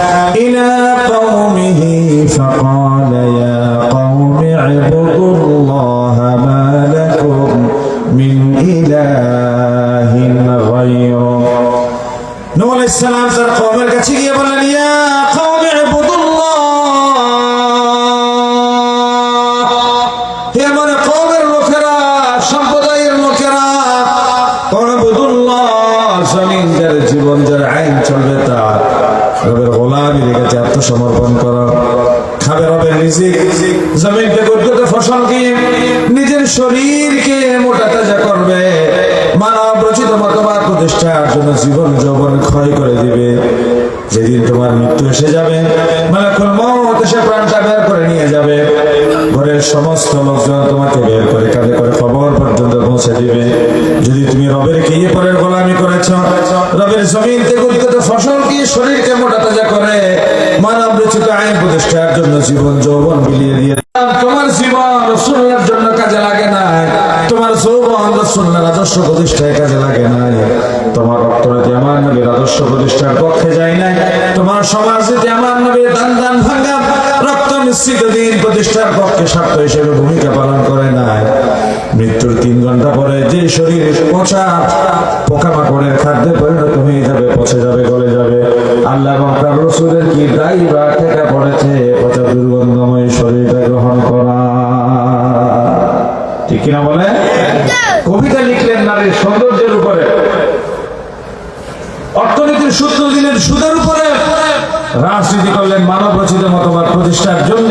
ইলা কওমিহি ফাকালা ইয়া কওমি ইবুদুল্লাহা মা লাকুম মিন ইলাহিন গায়রু। নূহ আলাইহিস সালাম তার কওমের কাছে গিয়ে বললেন, ইয়া কওমি ইবুদুল্লাহ, হে আমার কওমের লোকেরা, সম্প্রদায়ের লোকেরা, জমিন যার জীবন যার আইন চলবে তার রবের গোলামীর কাছে আত্মসমর্পণ করো। খাবে রবের রিজিক, জমিনকে গর্বিত ফসল দিয়ে নিজের শরীরকে মোটা তাজা করবে, মানব রচিত মতবাদ প্রতিষ্ঠার জন্য জীবন যৌবন ক্ষয় করে দিবে। যেদিন তোমার মৃত্যু এসে যাবে, মালাকুল মউত এসে প্রাণটা বের করে নিয়ে যাবে, ঘরের সমস্ত লোকজন তোমাকে বের করে কাঁধে করে খবর পর্যন্ত পৌঁছে দিবে। যদি তুমি রবের কে পরের গোলামি করেছ, রবের জমিন থেকে উৎপাদিত ফসল কি শরীরকে মোটা তাজা করে মানব রচিত আইন প্রতিষ্ঠার জন্য জীবন যৌবন বিলিয়ে দিয়ে তোমার জীবন রাসূলের জন্য কাজে লাগে না, তোমার যৌবন রাসূলের আদর্শ প্রতিষ্ঠায় কাজে লাগে নাই, তোমার অর্থনীতি আমার নবীর আদর্শ প্রতিষ্ঠার পক্ষে যায় নাই, তোমার সমাজ যদি আমার নবীর দান দান ভাঙ্গা রক্ত মিশ্রিত দিন প্রতিষ্ঠার পক্ষে স্বার্থ হিসেবে ভূমিকা পালন করে নাই। মৃত্যুর 3 ঘন্টা পরে যে শরীর পচা পোকামাকড়ের খাদ্যে পরিণত হয়ে যাবে, পচে যাবে, গলে যাবে, আল্লাহ এবং তার রাসূলের কি দায়ী বা ঠেকা পড়েছে পচা দুর্গন্ধময় শরীরটা গ্রহণ করা? ঠিক কিনা বলে? কবিতা লিখলেন নারীর সৌন্দর্যের উপরে, অর্থনীতির সূত্র দিলেন সুদের উপরে, রাজনীতি করলেন মানব রচিত মতবাদ প্রতিষ্ঠার জন্য।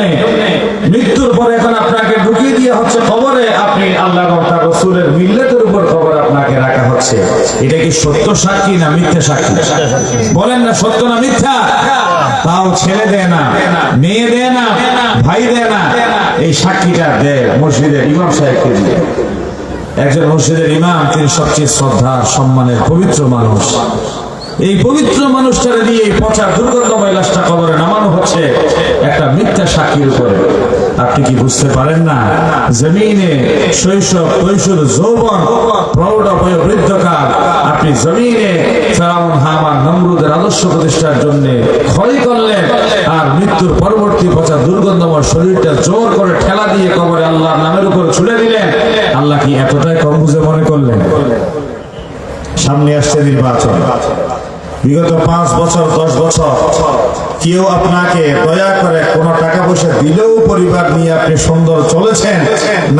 মৃত্যুর পরে এখন আপনাকে ঢুকিয়ে দিয়ে হচ্ছে কবরে, আপনি আল্লাহ এবং তার রাসূলের মিল্লাতের উপর কবর আপনাকে রাখা হচ্ছে। এটা কি সত্য সাক্ষী না মিথ্যা সাক্ষী? বলেন না, সত্য না মিথ্যা? তাও ছেলে দেয় না, মেয়ে দেয় না, ভাই দেয় না, এই সাক্ষীটা দেয় মসজিদের ইমাম সাহেবকে দিয়ে। একজন মসজিদের ইমাম, তিনি সবচেয়ে শ্রদ্ধা সম্মানের পবিত্র মানুষ। এই পবিত্র মানুষটারে দিয়ে এই পচা দুর্গন্ধময় লাশটা কবরে নামানো হচ্ছে একটা মিথ্যা সাক্ষীর উপরে। আপনি কি বুঝতে পারেন না জমিনে শৈশব, কৈশোর, যৌবন, প্রৌঢ়, বৃদ্ধকাল আপনি জমিনে ফেরাউন, হামান, নমরুদের আদর্শ প্রতিষ্ঠার জন্য ক্ষয় করলেন, আর মৃত্যুর পরবর্তী পচা দুর্গন্ধময় শরীরটা জোর করে ঠেলা দিয়ে কবরে আল্লাহর নামের উপর ছুড়ে দিলেন। আল্লাহ কি এতটাই কম বুঝে মনে করলেন? সামনে আসছে নির্বাচন। বিগত 5 বছর 10 বছর কেউ আপনাকে দয়া করে কোনো টাকা পয়সা দিলেও পরিবার নিয়ে আপনি সুন্দর চলেছেন,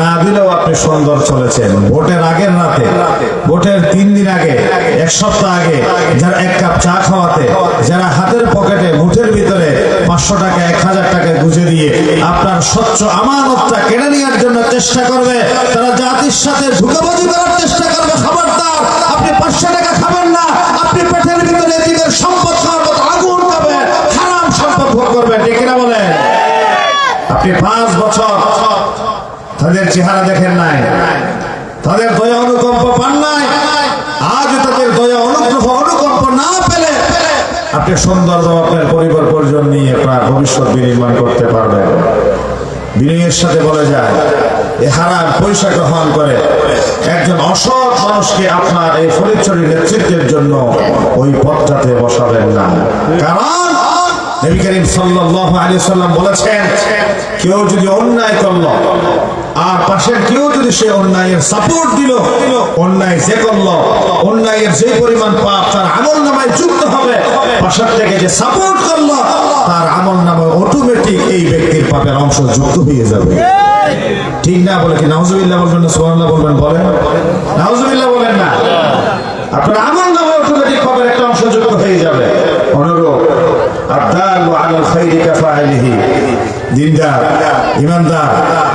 না দিলেও আপনি সুন্দর চলেছেন। ভোটের আগের রাতে, ভোটের 3 দিন আগে, 1 সপ্তাহ আগে যারা 1 কাপ চা খাওয়াতে, যারা হাতের পকেটে মুঠের ভিতরে 500 টাকা 1000 টাকা গুঁজে দিয়ে আপনার স্বচ্ছ আমানতটা কেড়ে নেওয়ার জন্য চেষ্টা করবে, তারা জাতির সাথে ধোঁকাবাজি করার চেষ্টা করবে। খবরদার, আপনি 500 টাকা খাবেন না, আপনি পেটের ভিতরে এদিকের সম্পদ খাওয়ার মতো আগুন খাবেন, হারাম সম্পদ ভোগ করবেন। ঠিক কিনা বলেন? আপনি 5 বছর তাদের চেহারা দেখেন নাই, তাদের দয়া অনুকম্প পান নাই। আজ তাদের দয়া অনুগ্রহ অনুকম্প না পেলে আপনি সুন্দর আপনার পরিবার পরিজন নিয়ে আপনার ভবিষ্যৎ বিনির্মাণ করতে পারবেন। বিনয়ের সাথে বলে যায়, এই হারাম পয়সা গ্রহণ করে একজন অসৎ মানুষকে আপনার এই ফরিদচুরি নেতৃত্বের জন্য ওই পথটাতে বসাবেন না। কারণ নবী করিম সাল্লাল্লাহু আলাইহি ওয়াসাল্লাম বলেছেন, কেউ যদি অন্যায় করলো আর পাশের কেউ যদি সে অন্যায়ের সাপোর্ট দিল, অন্যায় যে করলো, অন্যায়ের যে পরিমাণ পাপ তার আমল নামায় যুক্ত হবে, পাশের থেকে যে সাপোর্ট করলো তার আমল নামায় অটোমেটিক এই ব্যক্তির পাপের অংশ যুক্ত হয়ে যাবে। ঠিক না? বলে কি নাউজুবিল্লাহ বলবেন না সুবহানাল্লাহ বলবেন? বলেন নাউজুবিল্লাহ বলেন না। আপনার আমল নামায় অটোমেটিক পাপের একটা অংশ যুক্ত হয়ে যাবে। অনুরূপ আদালু আলাল খাইরি কাফাইলিহি, দিনদার, ইমানদার,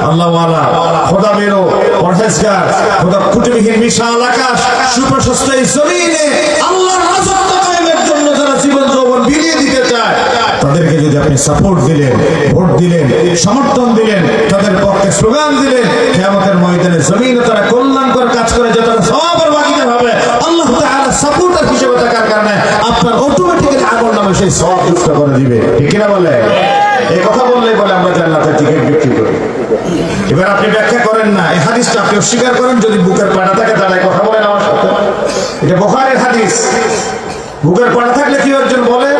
আল্লাহওয়ালা, খোদা বেরো, পরহেজগার, খোদা কুটিবিহীন বিশাল আকাশ, সুপ্রশস্ত এই জমিনে আল্লাহর রাজত্ব কায়েমের জন্য যারা জীবন যৌবন বিলিয়ে দিতে চায়, তাদেরকে যদি আপনি সাপোর্ট দিলেন, ভোট দিলেন, সমর্থন দিলেন, তাদের পক্ষে স্লোগান দিলেন, কিয়ামতের ময়দানে জমিনে তারা কল্যাণকর কাজ করে যে তারা সবার ভাগীদার হবে, আল্লাহ তাআলা সাপোর্টার হিসেবে থাকার কারণে আপনার অটোমেটিক্যালি আমল নামে সেই সওয়াব যুক্ত করে দিবে। ঠিক কিনা বলে? এই কথা বললেই বলে আমরা জান্নাতের টিকিট বিক্রি করি। এবার আপনি ব্যাখ্যা করেন না, এই হাদিসটা আপনি অস্বীকার করেন, যদি বুকের পাড়া থাকে দাঁড়ায় কথা বলেন আমার সাথে। এটা বুখারীর হাদিস। বুকের পাড়া থাকলে কি একজন বলে,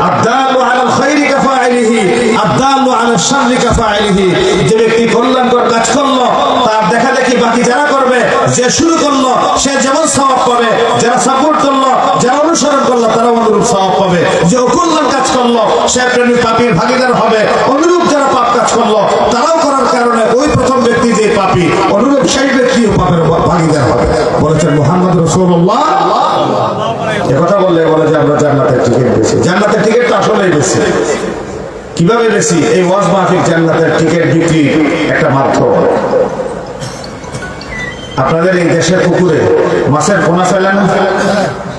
আদালু আলাল খাইরি কাফাইলিহি আদালু আলাশ শাররি কাফাইলিহি, যে ব্যক্তি কল্যাণকর কাজ করলো তার দেখা দেখি বাকি যারা করবে, যে শুরু করলো সে যেমন সওয়াব পাবে, যারা সাপোর্ট করলো, যারা অনুসরণ করলো তারা অনুরূপ সওয়াব পাবে। যে অকল্যাণ কাজ করলো সে প্রেমী পাপীর ভাগীদার হবে। অনুরূপ যারা পাপ কাজ করলো তারাও করার কারণে ওই প্রথম ব্যক্তি যে পাপী, অনুরূপ সেই ব্যক্তিও পাপের ভাগীদার হবে। বলেছেন মুহাম্মদ রাসূলুল্লাহ। কথা বললে বলে যে আমরা জান্নাতের টিকিট বেশি। জান্নাতের টিকিট তো আসলেই বেশি। কিভাবে বেশি? এই ওয়াজ মাহফিল জান্নাতের টিকিট বিক্রি একটা মাধ্যম। আপনাদের এই দেশের পুকুরে মাছের পোনা ফেলে না,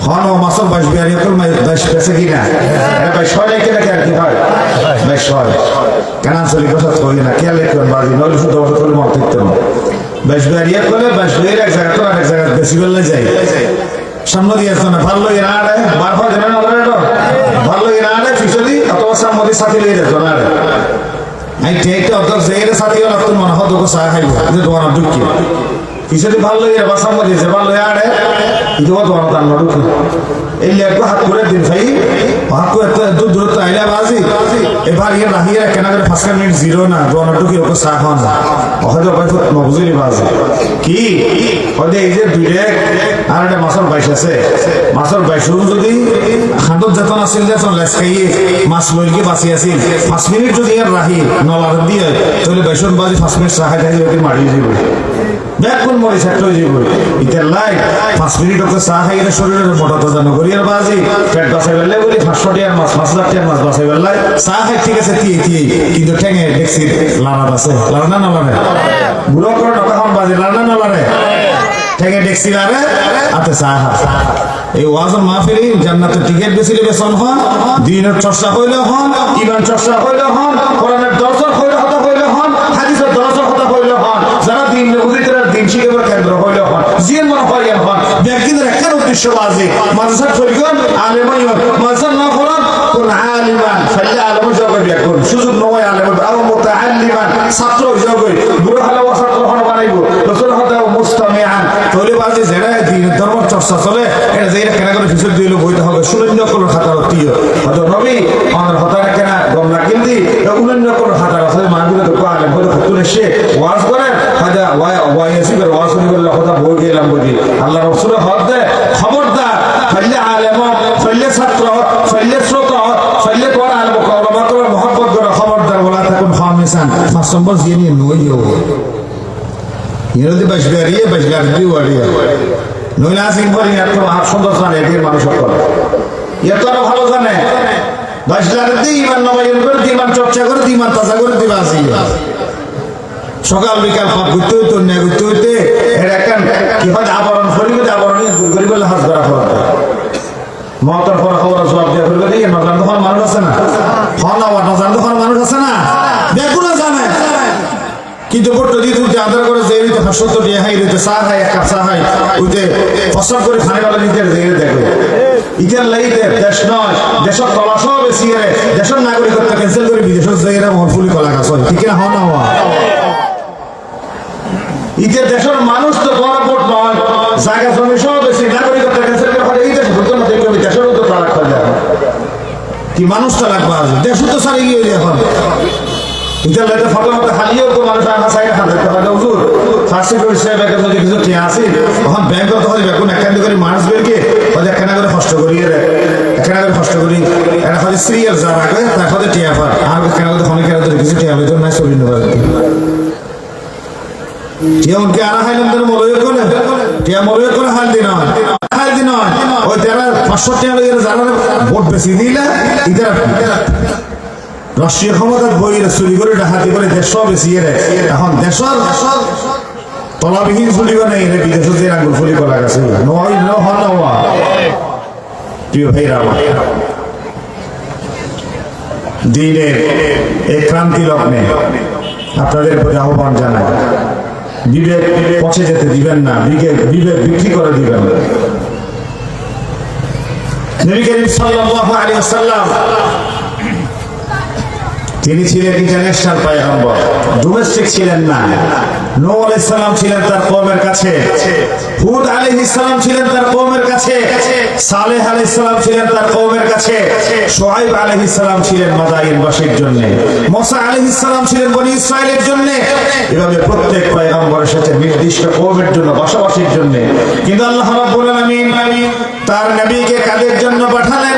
হন ও মাছক 22 বেছে কিনা ভাই 6 রেখে নাকি আর কি হয় ভাই 6 কেন চলি কথা কই না কে লেখেন বাজি নইলে শুধু বছর করে মত দেখতে না 22 করলে 22 এক জায়গা তো আরেক জায়গা বেশি বললে যাই সামনে দিয়ে আসতো না ভালো লাগে না রে বারবার দেবে না ধরে তো ভালো লাগে না রে ফিসলি অথবা সামনে সাথে লিয়ে যেত না রে আই টেকটা অত যেরে সাথে হলো তো মনে হয় তো সাহা খাইবো যে তোমার দুঃখী কিছুটি ভালো লাগে বাসা মধ্যে যে ভালো আড়ে কিন্তু অত তার নড়ুকে এই একটু হাত করে দিন ভাই হাত করে এত দূরত্ব আইলে বাজি এবার ইয়ে রাহিয়ে কেন করে 5 মিনিট জিরো না জনটুকি ওকে চা খাওয়া না হয়তো ভাই নবুঝলি বাজি কি হয়তো এই যে দুইটা আর একটা মাছের বাইশ আছে মাছের বাইশ যদি খান্দত যেত নাছিল যে লেস খাইয়ে মাছ লইকে বাঁচি আছিল 5 মিনিট যদি আর রাহি নলার দিয়ে তাহলে বাইশন বাজি 5 মিনিট চা খাই থাকি ওকে মারিয়ে যাব ব্যাকুল মরি সেট হয়ে যাব ইতার লাই 5 মিনিট ওকে চা খাইলে শরীরের মোটা তাজা নগরিয়ার বাজি পেট বাঁচাই বেললে বলি 500 টাকার মাছ 5000 টাকার মাছ বাঁচাই বেললাই চা খাই ঠিক আছে তিয়ে কিন্তু ঠেঙে দেখছি লাড়াত আছে লাড়া না লাড়ে বুড়ো করে টাকা খান বাজি লাড়া না লাড়ে ঠেঙে দেখছি লাড়ে আতে চা খা এই ওয়াজের মাহফিলে জান্নাতের টিকিট বেচিলে বেচন হন দিনের চর্চা হইলে হন ইমান চর্চা হইলে হন কোরআনের দর্শন হইলে হন হাদিসের দর্শন হইলে হন যারা দিন বুঝিতের দিন শিখেবার কেন্দ্র হইলে হন জিয়ান মনে হইয়ান হন ব্যক্তিদের একটা উদ্দেশ্য আছে মাদ্রাসার ফরিগণ আলেমাই হন মাদ্রাসা না করেন কোন আলিমান ফাইলা আলেম জগৎ বিয়াকুন সুযোগ নয় আলেম আও মুতাআল্লিমান ছাত্র জগৎ বুড়ো হলে ছাত্র হন বানাইব রাসূল হদাও মুস্তামিআন তলে বাজে যারা দিন ধর্ম চর্চা চলে এটা যেটা কেনা করে ফিসুল দিলে বইতে হবে শূন্য কোন খাতা রতিও হয়তো নবী আমাদের হতারে কেনা গম না কিনদি উন্নন্য কোন খাতা আছে মাগুলো তো আলেম বলে তুলে সে ওয়াজ করে হাজা ওয়াই আসিবের ওয়াজ শুনি বলে কথা বই গেলাম বলি আল্লাহ রাসূল হদ দে খবরদার ফাইলে আলেম ফাইলে ছাত্র ফাইলে শ্রোতা ফাইলে তোর আলেম কওলা তোর মহব্বত করে খবরদার বলা থাকুন খামিসান মাসম্বর জিনি নইও ইরদি বাজগারিয়ে বাজগারি ওয়ারিয়া নইলা সিং পরি এত সুন্দর জানে এদের মানুষ সকল এত ভালো জানে বাজগারি দি ইমান নবায়ন করে ইমান চর্চা করে ইমান তাজা করে দিবা আসি সকাল বিকাল পাপ করতে হইতো না করতে হইতে এর একখান কি হয় আবরণ ফরিবে আবরণে দূর করি বলে হাজ করা ফরজ মতর পর খবর জবাব দিয়ে ফরিবে দিয়ে নজান দোকান মানুষ আছে না হল আবার নজান দোকান মানুষ আছে না বেগুনা জানে কিন্তু বড় দিদি তুই আদর করে যে রিতে ফসল তো দিয়ে হাই রিতে চা খাই এক কাপ চা খাই ওইতে ফসল করে খানে वाला নিজের দিয়ে দেখো ইতার লাইতে দেশ নয় দেশের তলাশও বেশি রে দেশের নাগরিকত্ব ক্যান্সেল করে বিদেশের যাইরা মহফুলি কলা গাছ হয় ঠিক না হন না হওয়া ইতার দেশের মানুষ তো বড় ভোট নয় জায়গা জমি সব বেশি নাগরিকত্ব ক্যান্সেল করে এই দেশে ভোট না দেখবে দেশেরও তো তালাক করে কি মানুষ তালাক বাজে দেশও তো সারি গিয়ে এখন ইতার লাইতে ফটো মতো খালিও তো মানুষ আনা চাই না দেখতে হয় হুজুর ফার্স্ট করে সাহেব একটা যদি কিছু ঠিক আছে তখন ব্যাংক তো হয় বেগুন একান্ত করে মানুষ বেরকে ওই একখানা করে কষ্ট করিয়ে রে একখানা করে কষ্ট করি এটা হয় সিরিয়াল যা রাখে তারপরে টিয়া পার আর একখানা করে ফোনে কেন কিছু টিয়া হইতো না সরি নেবার টিয়া উনকে আনা হয় না মলয় করে টিয়া মলয় করে হাল দিন ওই যারা 500 টাকা লইয়ে যারা ভোট বেশি দিলে ইতারা রাষ্ট্রীয় ক্ষমতার বইয়ের চুরি করে ডাকাতি করে দেশ বেশি এখন দেশের তলাবিহীন ফুলিব নাই রে বিদেশে যে আঙ্গুল ফুলি করা গেছে নয় হওয়া প্রিয় ভাইরা আমার দিনের এই ক্রান্তি লগ্নে আপনাদের প্রতি আহ্বান জানাই বিবেক পচে যেতে দিবেন না বিবেক বিক্রি করে দিবেন না নবী করিম সাল্লাল্লাহু আলাইহি ওয়াসাল্লাম তিনি ছিলেন ইন্টারন্যাশনাল পয়গম্বর ডোমেস্টিক ছিলেন না নূহ আলাইহিস সালাম ছিলেন তার কওমের কাছে হুদ আলাইহিস সালাম ছিলেন তার কওমের কাছে সালেহ আলাইহিস সালাম ছিলেন তার কওমের কাছে শুআয়ব আলাইহিস সালাম ছিলেন মাদায়েনবাসীর জন্য মুসা আলাইহিস সালাম ছিলেন বনি ইসরাইলের জন্য এভাবে প্রত্যেক পয়গম্বরের সাথে নির্দিষ্ট কওমের জন্য বসবাসের জন্য কিন্তু আল্লাহ রাব্বুল আলামিন তার নবীকে কাদের জন্য পাঠালেন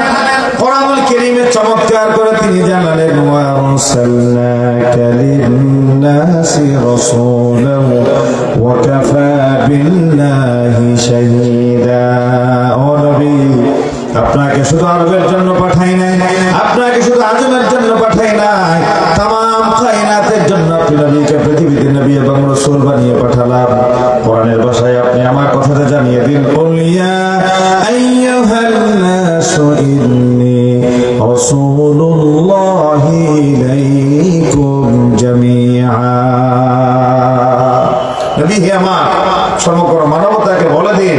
কোরআনুল কারীমে চমৎকার করে তিনি জানালেন ওয়া আরসালনাকা লিন-নাসি রাসূলান ওয়া কাফা বিল্লাহি শাহীদা ও নবী আপনাকে শুধু আরবের জন্য পাঠাই নাই আপনাকে শুধু আজমের জন্য পাঠাই নাই तमाम কায়নাতের জন্য আপনি নবীকে পৃথিবীতে নবী এবং রাসূল বানিয়ে পাঠালাম কোরআনের ভাষায় আপনি আমার কথাটা জানিয়ে দিন কুলিয়া আইয়ুহান নাসু ইন্নী রাসূলুল্লাহি ইলাইকুম জামিআ নবী হে আমার সমগ্র মানবতাকে বলে দিন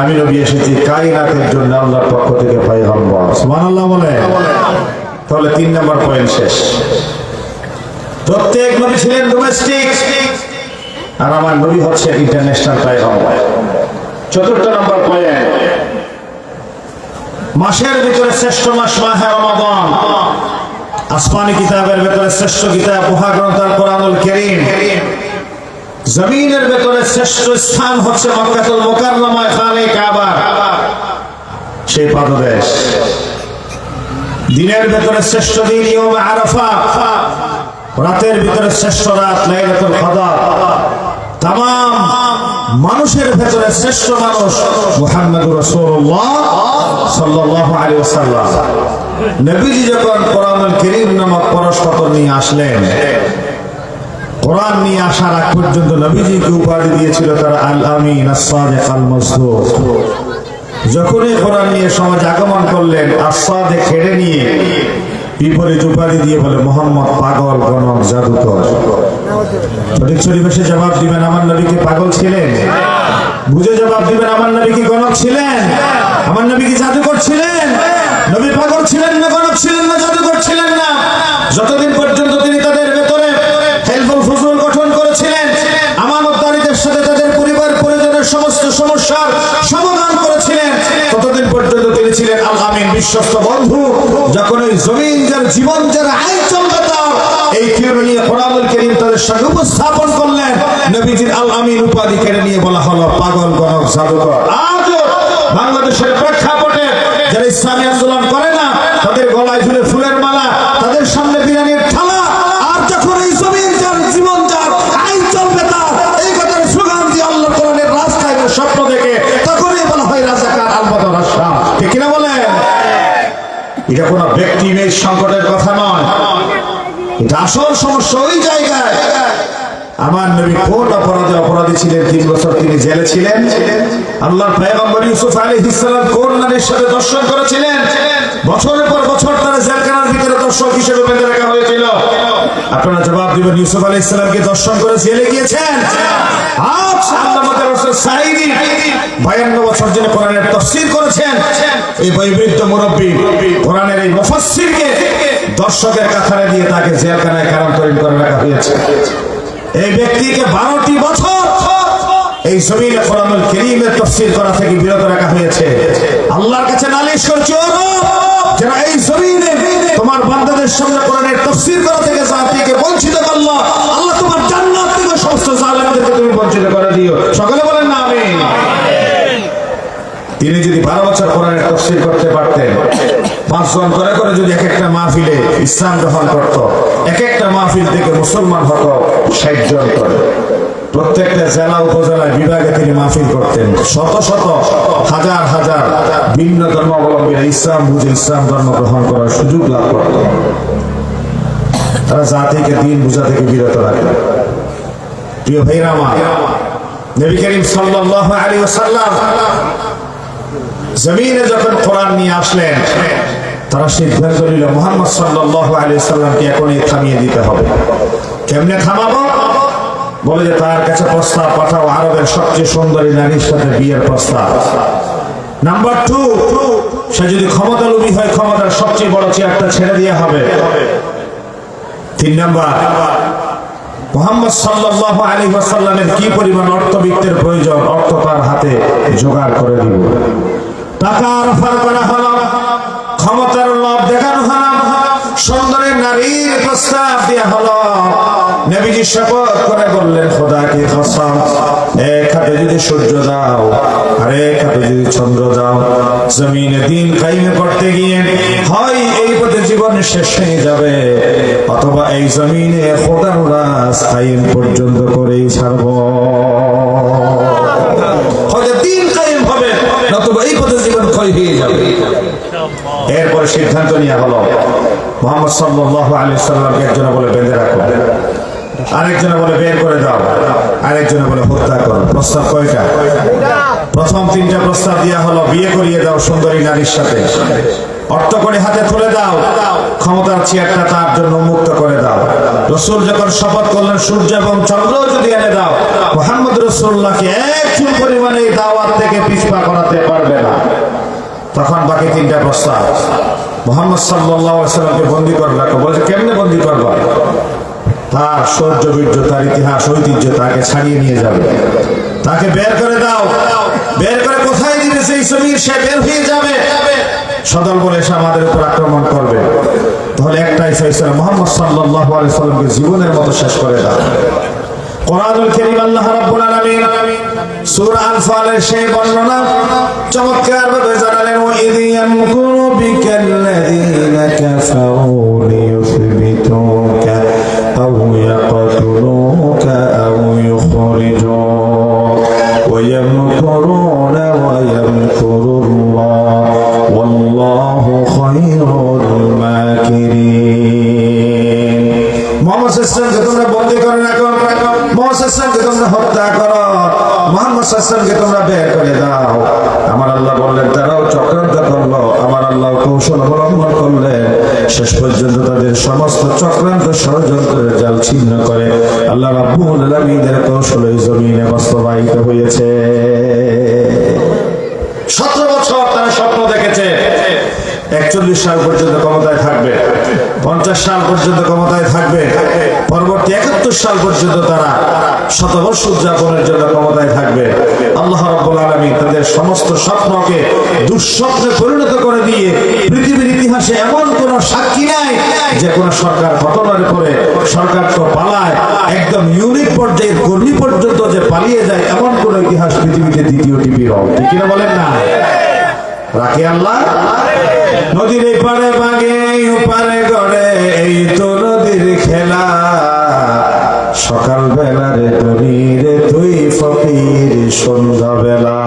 আমি নবী এসেছি কায়নাতের জন্য আল্লাহর পক্ষ থেকে পয়গম্বর সুবহানাল্লাহ বলে তাহলে 3 নম্বর পয়েন্ট শেষ প্রত্যেক নবী ছিলেন ডোমেস্টিক আর আমার নবী হচ্ছে ইন্টারন্যাশনাল পয়গম্বর। চতুর্থ নম্বর পয়েন্ট, মাসের ভিতরে শ্রেষ্ঠ মাস মাহে রমাদান। আসমানি কিতাবের ভিতরে শ্রেষ্ঠ কিতাব মহাগ্রন্থ আল কোরআনুল কারীম। জমিনের ভিতরে শ্রেষ্ঠ স্থান হচ্ছে মক্কাতুল মুকাররমা, খানে কাবা, সেই পাদদেশ। দিনের ভিতরে শ্রেষ্ঠ দিন ইয়ৌমে আরাফা, রাতের ভিতরে শ্রেষ্ঠ রাত লাইলাতুল কদর। तमाम মানুষের ভেতরে শ্রেষ্ঠ মানুষ মুহাম্মদুর রাসূলুল্লাহ সাল্লাল্লাহু আলাইহি ওয়াসাল্লাম। নবীজি যখন কোরআনুল কারীম নামক পরশপত্র নিয়ে আসলেন, কোরআন নিয়ে আসার আগ পর্যন্ত নবীজিকে উপাধি দিয়েছিল তারা আল আমিন, আস-সাদিক, আল মাসদুক। যখনই কোরআন নিয়ে সমাজ আগমন করলেন, আস-সাদিক কেড়ে নিয়ে বিপরীত উপাধি দিয়ে বলে মোহাম্মদ পাগল, গণক, জাদুকর। সঠিক পরিবেশে জবাব দিবেন আমার নবী কি পাগল ছিলেন? বুঝে জবাব দিবেন আমার নবী কি গণক ছিলেন? আমার নবী কি জাদুকর ছিলেন? নবী পাগল ছিলেন না, গণক ছিলেন না, জাদুকর ছিলেন না। যতদিন পর্যন্ত তিনি তাদের ভেতরে হেলফুল ফুজুল গঠন করেছিলেন, আমানতদারীদের সাথে তাদের পরিবার পরিজনের সমস্ত সমস্যার সমাধান করেছিলেন, ততদিন পর্যন্ত তিনি ছিলেন আল আমিন, বিশ্বস্ত বন্ধু। যখন এই জমিন যার জীবন যার আইন চলবে তার, এই থিওরি নিয়ে কোরআনুল কারীম তাদের সামনে উপস্থাপন করলেন, নবীজির আল আমিন উপাধি কেড়ে নিয়ে বলা হলো পাগল, গণক, জাদুকর। আজও বাংলাদেশের প্রেক্ষাপটে যারা ইসলামী আন্দোলন করে না, তাদের গলায় ঝুলে ফুলের মালা, তাদের সামনে বিরিয়ানির থালা, আর যখন এই জমিন যার জীবন যার আইন চলবে তার, এই কথার স্লোগান দিয়ে আল্লাহর কোরআনের রাস্তায় স্বপ্ন দেখে, তখনই বলা হয় রাজাকার, আলবদর, আশরাফ। ঠিক কিনা বলেন? এটা কোনো ব্যক্তি ইমেজ সংকটের কথা নয়, এটা আসল সমস্যা ওই জায়গায়। আমার নবী কোন অপরাধে অপরাধী ছিলেন? 3 বছর তিনি জেলে ছিলেন। আল্লাহর পয়গম্বর ইউসুফ আলাইহিস সালাম কোন নারীর সাথে দর্শন করেছিলেন? বছরের পর বছর তারা জেলখানার ভিতরে দর্শক হিসেবে বেঁধে রাখা হয়েছিল। আপনারা জবাব দিবেন ইউসুফ আলাইহিস সালামকে দর্শন করে জেলে গিয়েছেন। আজ আল্লামা রাসূল সাঈদী 52 বছর যিনি কোরআনের তাফসীর করেছেন, এই বয়োবৃদ্ধ মুরব্বী কোরআনের এই মুফাসসিরকে দর্শকের কাতারে দিয়ে তাকে জেলখানায় কারান্তরীণ করে রাখা হয়েছে। এই ব্যক্তিকে 12টি বছর এই জমিনে কোরআনুল কারীমের তাফসীর করা থেকে বিরত রাখা হয়েছে। আল্লাহর কাছে নালিশ করছে, ও রব, যারা এই জমিনে তোমার বান্দাদের সামনে কোরআনের তাফসীর করা থেকে জাতিকে বঞ্চিত করলো, আল্লাহ তোমার জান্নাত থেকে সমস্ত জালেমদেরকে তুমি বঞ্চিত করে দিও। সকলে বলেন না আমিন। তিনি যদি 12 বছর কোরআনের তাফসীর করতে পারতেন, 5 জন করে করে যদি এক একটা মাহফিলে ইসলাম গ্রহণ করত, এক একটা মাহফিল থেকে মুসলমান হতো 60 জন করে। প্রত্যেকটা জেলা উপজেলায় বিভাগে তিনি মাহফিল করতেন। শত শত হাজার হাজার ভিন্ন ধর্মাবলম্বীরা ইসলাম বুঝে ইসলাম ধর্ম গ্রহণ করার সুযোগ লাভ করত। তারা জাতিকে দিন বুঝা থেকে বিরত রাখে। প্রিয় ভাইরা আমার, নবী করিম সাল্লাল্লাহু আলাইহি ওয়াসাল্লাম জমিনে যখন কোরআন নিয়ে আসলেন, তারা সিদ্ধান্ত নিল মুহাম্মদ সাল্লাল্লাহু আলাইহি ওয়াসাল্লামকে এখনই থামিয়ে দিতে হবে। কেমনে থামাবো? বলে যে তার কাছে প্রস্তাব পাঠাও, আরবের সবচেয়ে সুন্দরী নারীর সাথে বিয়ের প্রস্তাব। নাম্বার 2, সে যদি ক্ষমতা লোভী হয়, ক্ষমতার সবচেয়ে বড় চেয়ারটা ছেড়ে দেওয়া হবে। 3 নাম্বার, মুহাম্মদ সাল্লাল্লাহু আলাইহি ওয়াসাল্লামের কি পরিমাণ অর্থবিত্তের প্রয়োজন, অর্থ তার হাতে জোগাড় করে দিব। টাকার অফার করা হলো, ক্ষমতার লোভ দেখানো হলো, সুন্দরী নারীর প্রস্তাব দেওয়া হলো। নবীজি শপথ করে বললেন, খোদা কি কসম, এক হাতে যদি সূর্য দাও আর এক হাতে যদি চন্দ্র দাও, জমিনে দিন কায়েম করতে গিয়ে হয় এই পথে জীবন শেষ হয়ে যাবে, অথবা এই জমিনে খোদার রাজ কায়েম পর্যন্ত করেই ছাড়ব। হয়তো দিন কায়েম হবে, নতুবা এই পথে জীবন ক্ষয় হয়ে যাবে। এরপরে সিদ্ধান্ত নেওয়া হলো, মুহাম্মদ সাল্লাল্লাহু আলাইহি ওয়াসাল্লামকে একজনে বলে বেঁধে রাখো, আরেকজনে বলে বের করে দাও, আরেকজনে বলে হত্যা করো। প্রস্তাব কয়টা? প্রথম 3টা প্রস্তাব দেওয়া হলো, বিয়ে করিয়ে দাও সুন্দরী নারীর সাথে, অর্থ করে হাতে তুলে দাও, ক্ষমতার চেয়ারটা তার জন্য উন্মুক্ত করে দাও। রাসূল যখন শপথ করলেন, সূর্য এবং চন্দ্র যদি এনে দাও, মুহাম্মদ রাসূলুল্লাহকে এক চুল পরিমাণে এই দাওয়াত থেকে পিছপা করাতে পারবে না। তখন বাকি 3টা প্রস্তাব, মুহাম্মদ সাল্লাল্লাহু আলাইহি ওয়াসাল্লামকে বন্দী করে রাখো। বলছে কেমনে বন্দী করবা? তার শৌর্য বীর্য, তার ইতিহাস ঐতিহ্য তাকে ছাড়িয়ে নিয়ে যাবে। তাকে বের করে দাও, বের করে কোথায় দিবে সেই জমির, সে বের হয়ে যাবে, সদল বলে এসে আমাদের উপর আক্রমণ করবে। তাহলে একটাই ফয়সালা, মুহাম্মদ সাল্লাল্লাহু আলাইহি সাল্লামকে জীবনের মতো শেষ করে দাও। কোরআনুল কারীম আল্লাহ রাব্বুল আলামিন সূরা আনফালের সেই বর্ণনা চমৎকার ভাবে জানালেন, ওয়াইদ ইয়ামকুরু বিকাল্লাযীনা কাফারু লিয়ুসবিতুকা আও ইয়াকতুলুকা আও ইউখরিজুক ওয়া ইয়ামকুরুনা ওয়া ইয়ামকুরুল্লাহ ওয়াল্লাহু খায়রুল মাকিরিন। মুহাম্মদ সাল্লাল্লাহু আলাইহি ওয়াসাল্লামকে তোমরা বন্দী করে রাখো, মুহাম্মদ সাল্লাল্লাহু আলাইহি ওয়াসাল্লামকে তোমরা হত্যা করো, মুহাম্মদ সাল্লাল্লাহু আলাইহি ওয়াসাল্লামকে তোমরা বের করে দাও। আমার আল্লাহ বললেন তারাও চক্রান্ত করলো, আমার আল্লাহ কৌশল অবলম্বন করলেন, শেষ পর্যন্ত তাদের সমস্ত চক্রান্ত ষড়যন্ত্রের জাল ছিন্ন করে আল্লাহ রাব্বুল আলামিনের কৌশল এই জমিনে বাস্তবায়িত হয়েছে। 17 বছর তারা স্বপ্ন দেখেছে 41 সাল পর্যন্ত ক্ষমতায় থাকবে, 50 সাল পর্যন্ত ক্ষমতায় থাকবে, পরবর্তী 71 সাল পর্যন্ত তারা শতবর্ষ উদযাপনের জন্য ক্ষমতায় থাকবে। আল্লাহ রাব্বুল আলামিন তাদের সমস্ত স্বপ্নকে দুঃস্বপ্নে পরিণত করে দিয়ে পৃথিবীর ইতিহাসে এমন কোন সাক্ষী নাই যে কোন সরকার পতনের পরে সরকার তো পালায়, একদম ইউনিট পর্যায়ের কর্মী পর্যন্ত যে পালিয়ে যায়, এমন কোন ইতিহাস পৃথিবীতে দ্বিতীয়টি বিরল। ঠিক কিনা বলেন না? রাখে আল্লাহ। নদীর এপারে বাগে ওপারে গড়ে, এই তো নদীর খেলা, সকাল বেলা রে ধনী রে তুই ফকির সন্ধ্যা বেলা।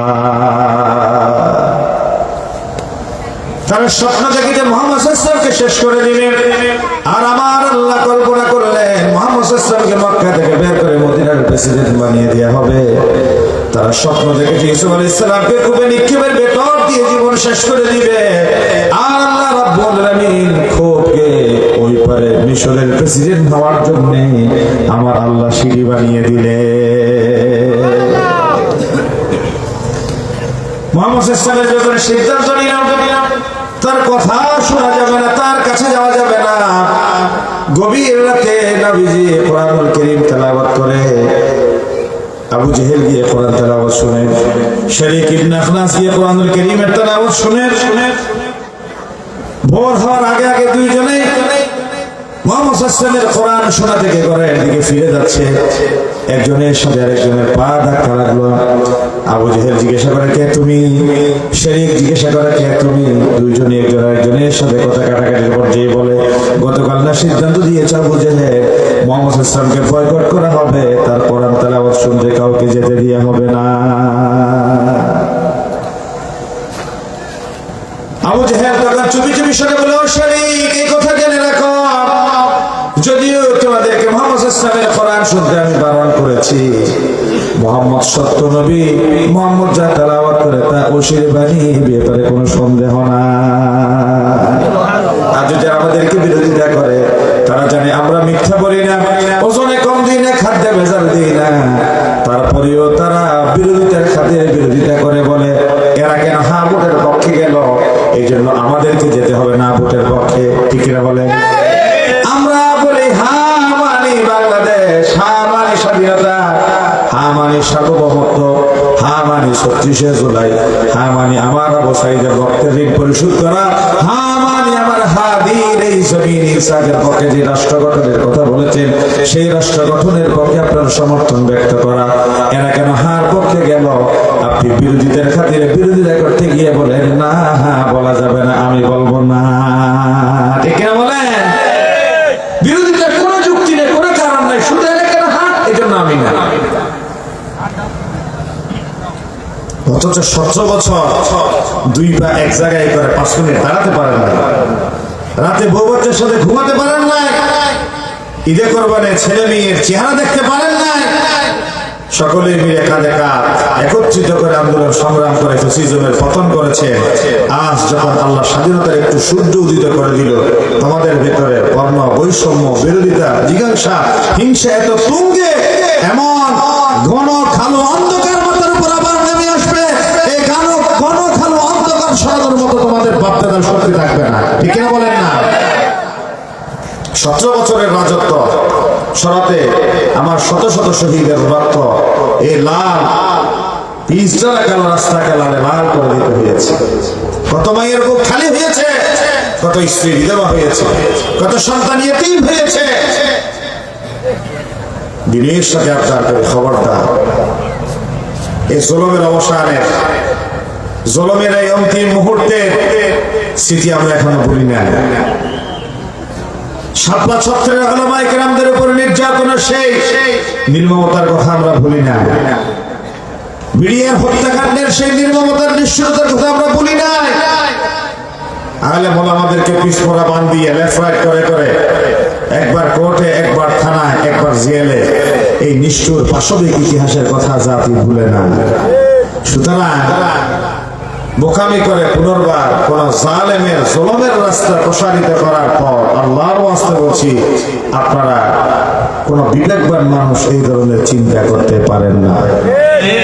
তারা স্বপ্ন দেখে যে মুহাম্মদ সাল্লাল্লাহু আলাইহি ওয়াসাল্লামকে শেষ করে দিবেন, আর আমার আল্লাহ কল্পনা করলেন মুহাম্মদ সাল্লাল্লাহু আলাইহি ওয়াসাল্লামকে মক্কা থেকে বের করে মদিনার প্রেসিডেন্ট বানিয়ে দেওয়া হবে। তারা স্বপ্ন দেখেছে ইউসুফ আলাইহিস সালামকে কূপে নিক্ষেপের ভেতর দিয়ে জীবন শেষ করে দিবে, আর আল্লাহ রাব্বুল আলামিন খুবকে ওই পারে মিশরের প্রেসিডেন্ট হওয়ার জন্য আমার আল্লাহ সিঁড়ি বানিয়ে দিলে। মুহাম্মদ সাল্লাল্লাহু আলাইহি ওয়াসাল্লাম যখন সিদ্ধান্ত নিলেন তার কথা শোনা যাবে না, তার কাছে যাওয়া যাবে না, গভীর রাতে নবীজি কোরআনুল কারীম তেলাওয়াত করে, আবু জেহেল গিয়ে কোরআন তেলাওয়াত শুনেন, শরীক ইবনে আখনাস গিয়ে কোরআনুল কারীমের তেলাওয়াত শুনেন। ভোর হওয়ার আগে আগে দুইজনে মুহাম্মদ সাল্লাল্লাহু আলাইহি ওয়াসাল্লামের কোরআন শোনা থেকে ঘরের দিকে ফিরে যাচ্ছে। একজনের সাথে আরেকজনের পা ধাক্কা লাগলো। আবু জেহেল জিজ্ঞাসা করে কে তুমি, শরীক জিজ্ঞাসা করে কে তুমি। দুইজনে একজন আরেকজনের সাথে কথা কাটাকাটির পর যে বলে গতকাল না সিদ্ধান্ত দিয়েছে আবু জেহেল মুহাম্মদ সাল্লাল্লাহু আলাইহি ওয়াসাল্লামকে বয়কট করা হবে, তার কোরআন তেলাওয়াত শুনতে কাউকে যেতে দেয়া হবে না। আবু জেহেল তখন চুপি চুপি সরে বলে, ও শরীক এই কথা জেনে রাখো, যদিও তোমাদেরকে মুহাম্মদ সাল্লাল্লাহু আলাইহি ওয়াসাল্লামের কোরআন শুনতে আমি বারণ করেছি, মুহাম্মদ সত্য নবী, মুহাম্মদ যা তেলাওয়াত করে তা ওশির বাণী, ব্যাপারে কোনো সন্দেহ না। আর যদি আমাদেরকে বিরোধিতা করে তারা জানে আমরা মিথ্যা বলি না, ওজনে কম দিই না, খাদ্যে ভেজাল দিই না, তারপরেও তারা বিরোধিতার খাতিরে বিরোধিতা করে বলে এরা কেন হা ভোটের পক্ষে গেল, এই জন্য আমাদেরকে যেতে হবে না ভোটের পক্ষে। ঠিক কিনা বলেন? আমরা বলি হা মানি বাংলাদেশ, হা মানি স্বাধীনতা, হা মানি সার্বভৌমত্ব, হা মানি ৩৬শে জুলাই, হা মানি আমার আবু সাঈদের রক্তের ঋণ পরিশোধ করা, হা মানি আমার হাদির এই জমিন ইনসাফের পক্ষে যে রাষ্ট্র গঠনের কথা বলেছেন সেই রাষ্ট্র গঠনের পক্ষে আপনার সমর্থন ব্যক্ত করা। এরা কেন হার পক্ষে গেল? আপনি বিরোধিতার খাতিরে বিরোধিতা করতে গিয়ে বলেন না হা বলা যাবে না, আমি বলবো না। ঠিক কিনা বলেন? বিরোধিতার কোনো যুক্তি নেই, কোনো কারণ নাই, শুধু কেন হা, এই জন্য আমি না। অথচ 17 বছর দুই পা এক জায়গায় করে 5 মিনিট দাঁড়াতে পারেন না, রাতে বউ বাচ্চার সাথে ঘুমাতে পারেন নাই, ঈদে কোরবানে ছেলে মেয়ের চেহারা দেখতে পারেন নাই, সকলে মিলে কাঁধে কাঁধ একত্রিত করে আন্দোলন সংগ্রাম করে ফ্যাসিজমের পতন করেছে। আজ যখন আল্লাহ স্বাধীনতার একটু সূর্য উদিত করে দিল, তোমাদের ভেতরে বর্ণ বৈষম্য, বিরোধিতা, জিজ্ঞাসা, হিংসা এত তুঙ্গে, এমন ঘন কালো অন্ধকার মাথার উপর আবার নেমে আসবে, এই ঘন কালো অন্ধকার সরানোর মতো তোমাদের বাপদাদার শক্তি থাকবে না। ঠিক কিনা বলেন না? 17 বছরের রাজত্ব, সরাতে আমার শত শত শহীদের রক্ত এই লাল পিচডালা কালো রাস্তাকে লালে লাল করে দিতে হয়েছে। কত মায়ের বুক খালি হয়েছে, কত স্ত্রী বিধবা হয়েছে, কত সন্তান ইতিম হয়েছে। দিনের সাথে আপনার খবরদার, এই জুলুমের অবসানের, জুলুমের এই অন্তিম মুহূর্তের স্মৃতি আমরা এখনো ভুলি না। শাপলা ছত্রের উলামায়ে কেরামদের উপর নির্যাতনের সেই নির্মমতার কথা আমরা ভুলি না। বিডিআর হত্যাকাণ্ডের সেই নির্মমতার নিষ্ঠুরতার কথা আমরা ভুলি না। আহলে ওলামাদেরকে পিছপড়া বান দিয়ে লেফট রাইট করে করে একবার কোর্টে, একবার থানায়, একবার জেলে, এই নিষ্ঠুর পাশবিক ইতিহাসের কথা জাতি ভুলে না। সুতরাং বোকামি করে পুনর্বার কোন জালেমের জুলুমের রাস্তা প্রসারিত করার পর আল্লাহর ওয়াস্তে বলছি, আপনারা কোন বিবেকবান মানুষ এই ধরনের চিন্তা করতে পারেন না।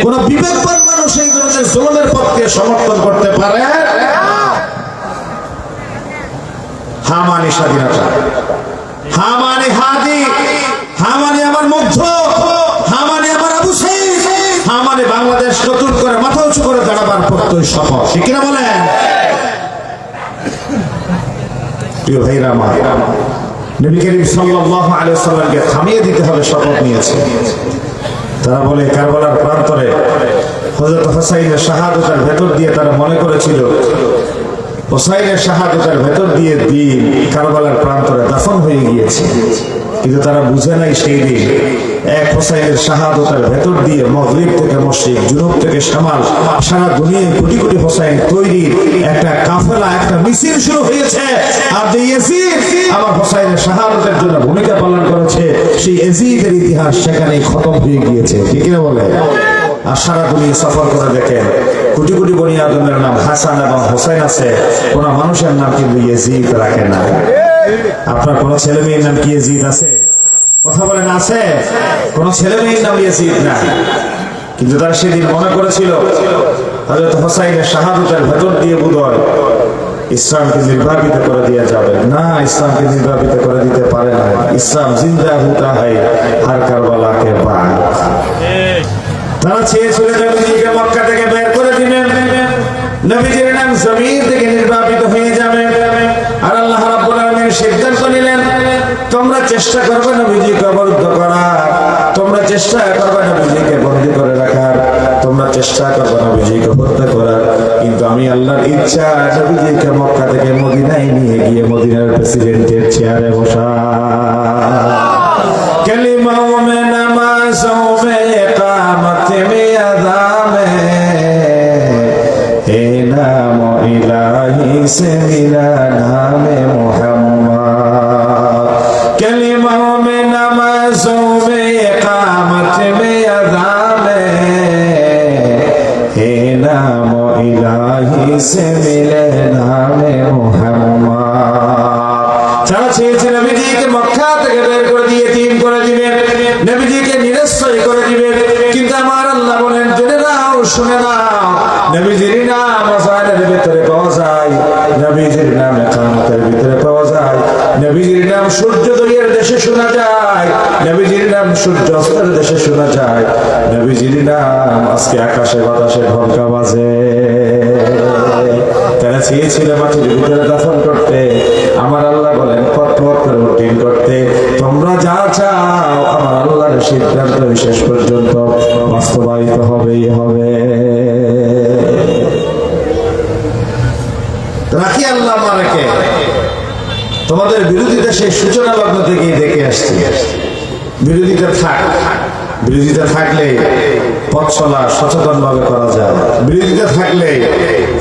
কোন বিবেকবান মানুষ এই ধরনের জুলুমের পক্ষে সমর্থন করতে পারে? হা মানে স্বাধীনতা, হা মানে হাদি, হা মানে আমার মুগ্ধ, হা মানে আমার আবু সাইদ, হা মানে বাংলাদেশ নতুন করে মাথা উঁচু করে দাঁড়াবার প্রত্যয় শপথ। ঠিক কিনা বলেন? প্রিয় ভাইরা আমার, নবী করিম সাল্লাল্লাহু আলাইহি ওয়াসাল্লামকে থামিয়ে দিতে হবে শপথ নিয়েছে। তারা বলে কারবালার প্রান্তরে হযরত হুসাইনের শাহাদাতের ভেতর দিয়ে তারা মনে করেছিল হুসাইনের শাহাদাতের ভেতর দিয়ে দিন কারবালার প্রান্তরে দাফন হয়ে গিয়েছে, কিন্তু তারা বুঝে নাই সেই দিন এক হুসাইনের শাহাদাতের ভেতর দিয়ে মাগরিব থেকে মশরিক, জুনুব থেকে শামাল, সারা দুনিয়ায় কোটি কোটি হুসাইন তৈরি একটা কাফেলা, একটা মিছিল শুরু হয়েছে। আর যে ইয়াজিদ আমার হুসাইনের শাহাদাতের জন্য ভূমিকা পালন করেছে, সেই ইয়াজিদের ইতিহাস সেখানেই খতম হয়ে গিয়েছে। ঠিক না বলে? আর সারা দুনিয়া সফর করে দেখেন, কোটি কোটি বনি আদমের নাম হাসান এবং হোসেন আছে, কোন মানুষের নাম কিন্তু ইয়াজিদ রাখে না। আপনার কোন ছেলে মেয়ের নাম কি ইয়াজিদ আছে? কথা বলেন, আছে? কোন ছেলে মেয়ের নাম ইয়াজিদ না। কিন্তু তারা সেদিন মনে করেছিল হযরত হোসাইনের শাহাদাতের ভেতর দিয়ে বোধহয় ইসলামকে নির্বাপিত করে দেওয়া যাবে না। ইসলামকে নির্বাপিত করে দিতে পারে না। ইসলাম জিন্দা হুতা হয় হর কারবালা কে বাদ। তারা চেয়েছিল নবীজিকে মক্কা থেকে বের করে দিবেন, নবীজির নাম জমিন থেকে নির্বাপিত হয়ে যাবে। আর আল্লাহ রাব্বুল আলামিন সিদ্ধান্ত নিলেন, তোমরা চেষ্টা করবে নবীজিকে অবরুদ্ধ করার, তোমরা চেষ্টা করবে নবীজিকে বন্দী করে রাখার, তোমরা চেষ্টা করবে নবীজিকে হত্যা করার, কিন্তু আমি আল্লাহর ইচ্ছা নবীজিকে মক্কা থেকে মদিনায় নিয়ে গিয়ে মদিনার প্রেসিডেন্টের চেয়ারে বসা। কালিমাও মে নামাজও মে ইকামত মে আযা মে হে নাম ইলাহি সে মিলা নামে মুহাম্মদ। কালিমাও মে নামাজও মে ইকামত মে আযা মে হে নাম ইলাহি সে মিলে নামে মুহাম্মদ। যারা চেয়েছে নবীজিকে মক্কা থেকে বের করে দিয়ে তিন করে দিবেন, নবীজিকে নিরস্ত্রয় করে দিবেন, কিন্তু আমার আল্লাহ বলেন, জেনে নাও, শুনে নাও, নবীজির নাম আযানের ভিতরে পাওয়া যায়, নবীজির নাম ইকামতের ভিতরে পাওয়া যায়, নবীজির নাম সূর্যোদয়ের দেশে শোনা যায়, নবীজির নাম সূর্য অস্তের দেশে শোনা যায়, নবীজির নাম আজকে আকাশে বাতাসে ঘন্টা বাজে। তারা চেয়েছিল মাটির ভিতরে দাফন করতে, আমার আল্লাহ বলেন পথ করে রুটিন করতে। তোমরা যা চাও আমার আল্লাহর সিদ্ধান্ত শেষ পর্যন্ত বাস্তবায়িত হবেই হবে। রাখি আল্লাহ আমাকে তোমাদের বিরোধিতা সেই সূচনা লগ্ন থেকেই দেখে আসছি। বিরোধিতা বিরোধিতা থাকলে পথ চলা সচেতন ভাবে করা যায়, বিরোধিতা থাকলে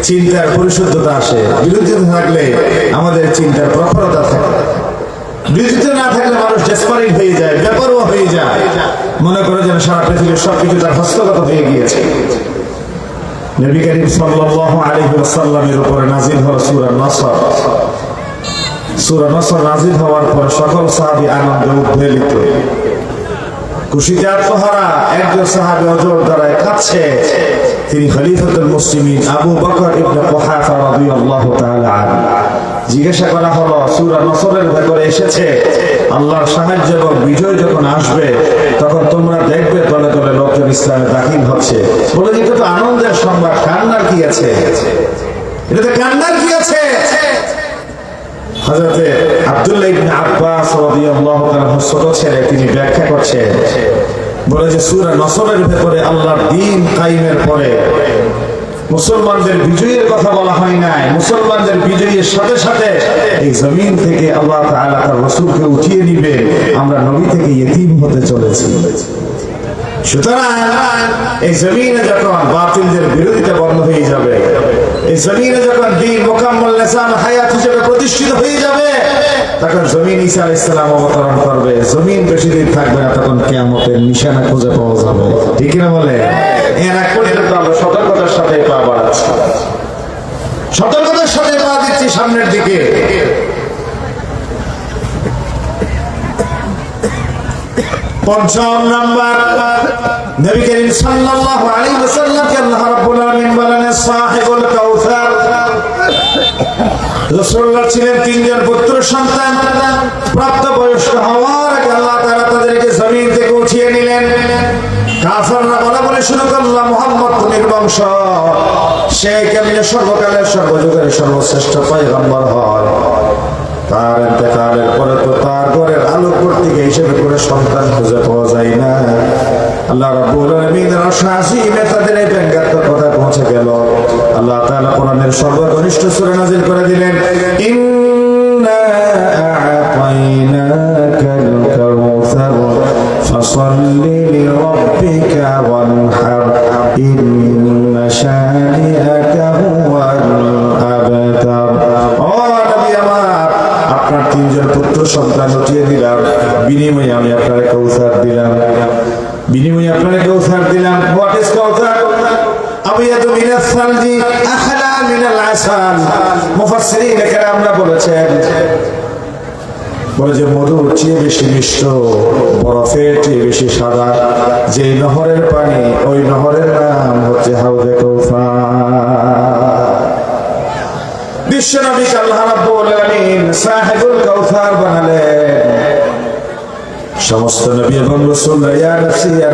চিন্তার পরিশুদ্ধতা আসে, বিরোধিতা থাকলে আমাদের চিন্তার প্রখরতা থাকে। বিরোধিতা না থাকলে মানুষ ডেসপারেট হয়ে যায়, বেপরোয়া হয়ে যায়, মনে করে যেন সারা পৃথিবীর সবকিছু তার হস্তগত হয়ে গিয়েছে। নবী করিম সাল্লাল্লাহু আলাইহি ওয়াসাল্লামের উপরে নাযিল হলো সূরা নসর। সূরা নসর নাযিল হওয়ার পর সকল সাহাবী আনন্দে উদ্বেলিত, খুশিতে আত্মহারা। একজন সাহাবী অজর দ্বারায় কাঁদছে, তিনি খলিফাতুল মুসলিমিন আবু বকর ইবনে কুহাফা রাদিয়াল্লাহু তাআলা আনহু, জিজ্ঞাসা করা হলো সূরা নসরের ভেতরে এসেছে আল্লাহর সাহায্য এবং বিজয় যখন আসবে তখন তোমরা দেখবে দলে দলে লোকজন ইসলামে দাখিল হচ্ছে। বলে এটা তো আনন্দের সংবাদ, কান্নার কি আছে? এটাতে কান্নার কি আছে? হযরতে আব্দুল্লাহ ইবনে আব্বাস রাদিয়াল্লাহু তাআলা ছোট ছেলে, তিনি ব্যাখ্যা করছেন, বলে যে সূরা নসরের ভেতরে আল্লাহর দ্বীন কায়েমের পরে মুসলমানদের বিজয়ের কথা বলা হয় নাই, মুসলমানদের বিজয়ের সাথে সাথে এই জমিন থেকে আল্লাহ তাআলা তার রাসূলকে উঠিয়ে নিবে, আমরা নবী থেকে ইতিম হতে চলেছি। সুতরাং এই জমিনে যখন বাতিলদের বিরোধিতা বন্ধ হয়ে যাবে, এই জমিনে যখন দ্বীন মুকাম্মাল লিসান হায়াত হিসেবে প্রতিষ্ঠিত হয়ে যাবে, তখন জমিন ঈসা আলাইহিস সালাম অবতরণ করবে, জমিন বেশি দিন থাকবে না, তখন কিয়ামতের নিশানা খুঁজে পাওয়া যাবে। ঠিক না বলে? এর এক পর্যন্ত আমরা সতর্কতার সাথে পা বাড়াচ্ছি, সতর্কতার সাথে পা দিচ্ছি সামনের দিকে। পঞ্চম নাম্বার, নবী করিম সাল্লাল্লাহু আলাইহি ওয়াসাল্লামকে আল্লাহ রাব্বুল আলামিন বলেন সাহিবুল কাউসার। রাসূলুল্লাহ ছিলেন তিনজন পুত্র সন্তান, প্রাপ্ত বয়স্ক হওয়ার আগে আল্লাহ তাআলা তাদেরকে জমিন থেকে উঠিয়ে নিলেন। কাফেররা বলা বলে শুরু করল মুহাম্মদ তো নির্বংশ, সে কেমনে সর্বকালের সর্বযুগের সর্বশ্রেষ্ঠ পয়গম্বর হয়, তার ইন্তেকালের পরে তো তার ঘরের আলোকবর্তিকা হিসেবে করে সন্তান খুঁজে পাওয়া যায় না। আল্লাহ রাব্বুল আলামিনের আশাসীমে তাদের এই ব্যঙ্গাত্মক কথা পৌঁছে গেল। আল্লাহ তাআলা কোরআনের সর্বকনিষ্ঠ সূরা নাযিল করে দিলেন, ইন্না আ'তাইনাকাল কাউসার ফাসাল্লি লিরাব্বিকা ওয়ানহার ইন্না শানিআকা হুয়াল আবতার। ও নবী আমার, আপনার তিনজন পুত্র সন্তান উঠিয়ে দিলাম, বিনিময়ে আমি আপনার কাউসার দিলাম, বিনিময়ে আপনার কাউসার দিলাম। হোয়াট ইজ কাউসার? আবিয়াদু মিনাস সালজি আহলা মিনাল আসাল। মুফাসসিরিন কেরামরা বলেছেন, বলে যে মধুর চেয়ে বেশি মিষ্ট, বরফের চেয়ে বেশি সাদা যে নহরের পানি, ওই নহরের নাম হচ্ছে হাউজে কাউসার। বিশ্বনবীকে আল্লাহ রাব্বুল আলামিন সাহিবুল কাউসার বানালেন। সমস্ত নবী এবং রাসূলরা ইয়া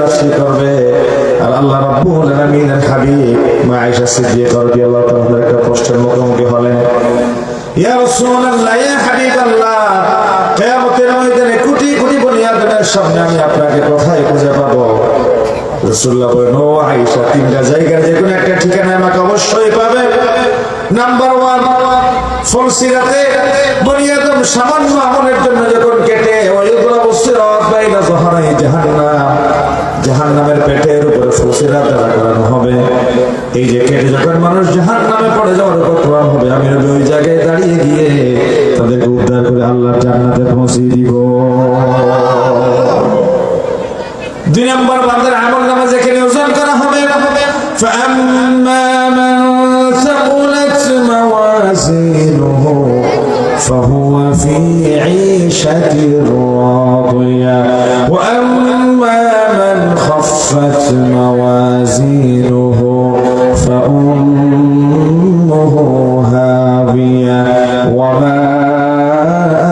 রাসূল করবে, আর আল্লাহ রাব্বুল আলামিনের হাবিব মা আয়েশা সিদ্দিকা রাদিয়াল্লাহু তাআলা একটা প্রশ্নের মুখোমুখি হলেন, ইয়া রাসূলুল্লাহ, ইয়া হাবিবাল্লাহ, কিয়ামতের ময়দানে কোটি কোটি বনি আদমের সামনে আমি আপনাকে কোথায় খুঁজে পাবো? রাসূলুল্লাহ বলেন, ও আয়েশা, তিনটা জায়গার যে কোনো একটা ঠিকানা আমাকে অবশ্যই পাবে। নাম্বার 1, ফুলসিরাতে বনি আদম সামান্য আমলের জন্য যখন কেটে ওয়ায়ুদরা বসিরাত বাইনা যহরাই জাহান্নাম, জাহান্নামের পেটের উপরে ফুলসিরাত দ্বারা করানো হবে। এই যে কেটে যখন মানুষ জাহান্নামে পড়ে যাওয়ার উপর করানো হবে, আমি নবী ওই জায়গায় দাঁড়িয়ে গিয়ে তাদেরকে উদ্ধার করে আল্লাহর জান্নাতে পৌঁছে দিব। 2 নম্বর, বান্দার আমল নামা যেখানে ওজন করা হবে, ফাআম্মা মান ثقلت موازينه فهو في عيشة راضية وأما من خفت موازينه فأمه هاوية وما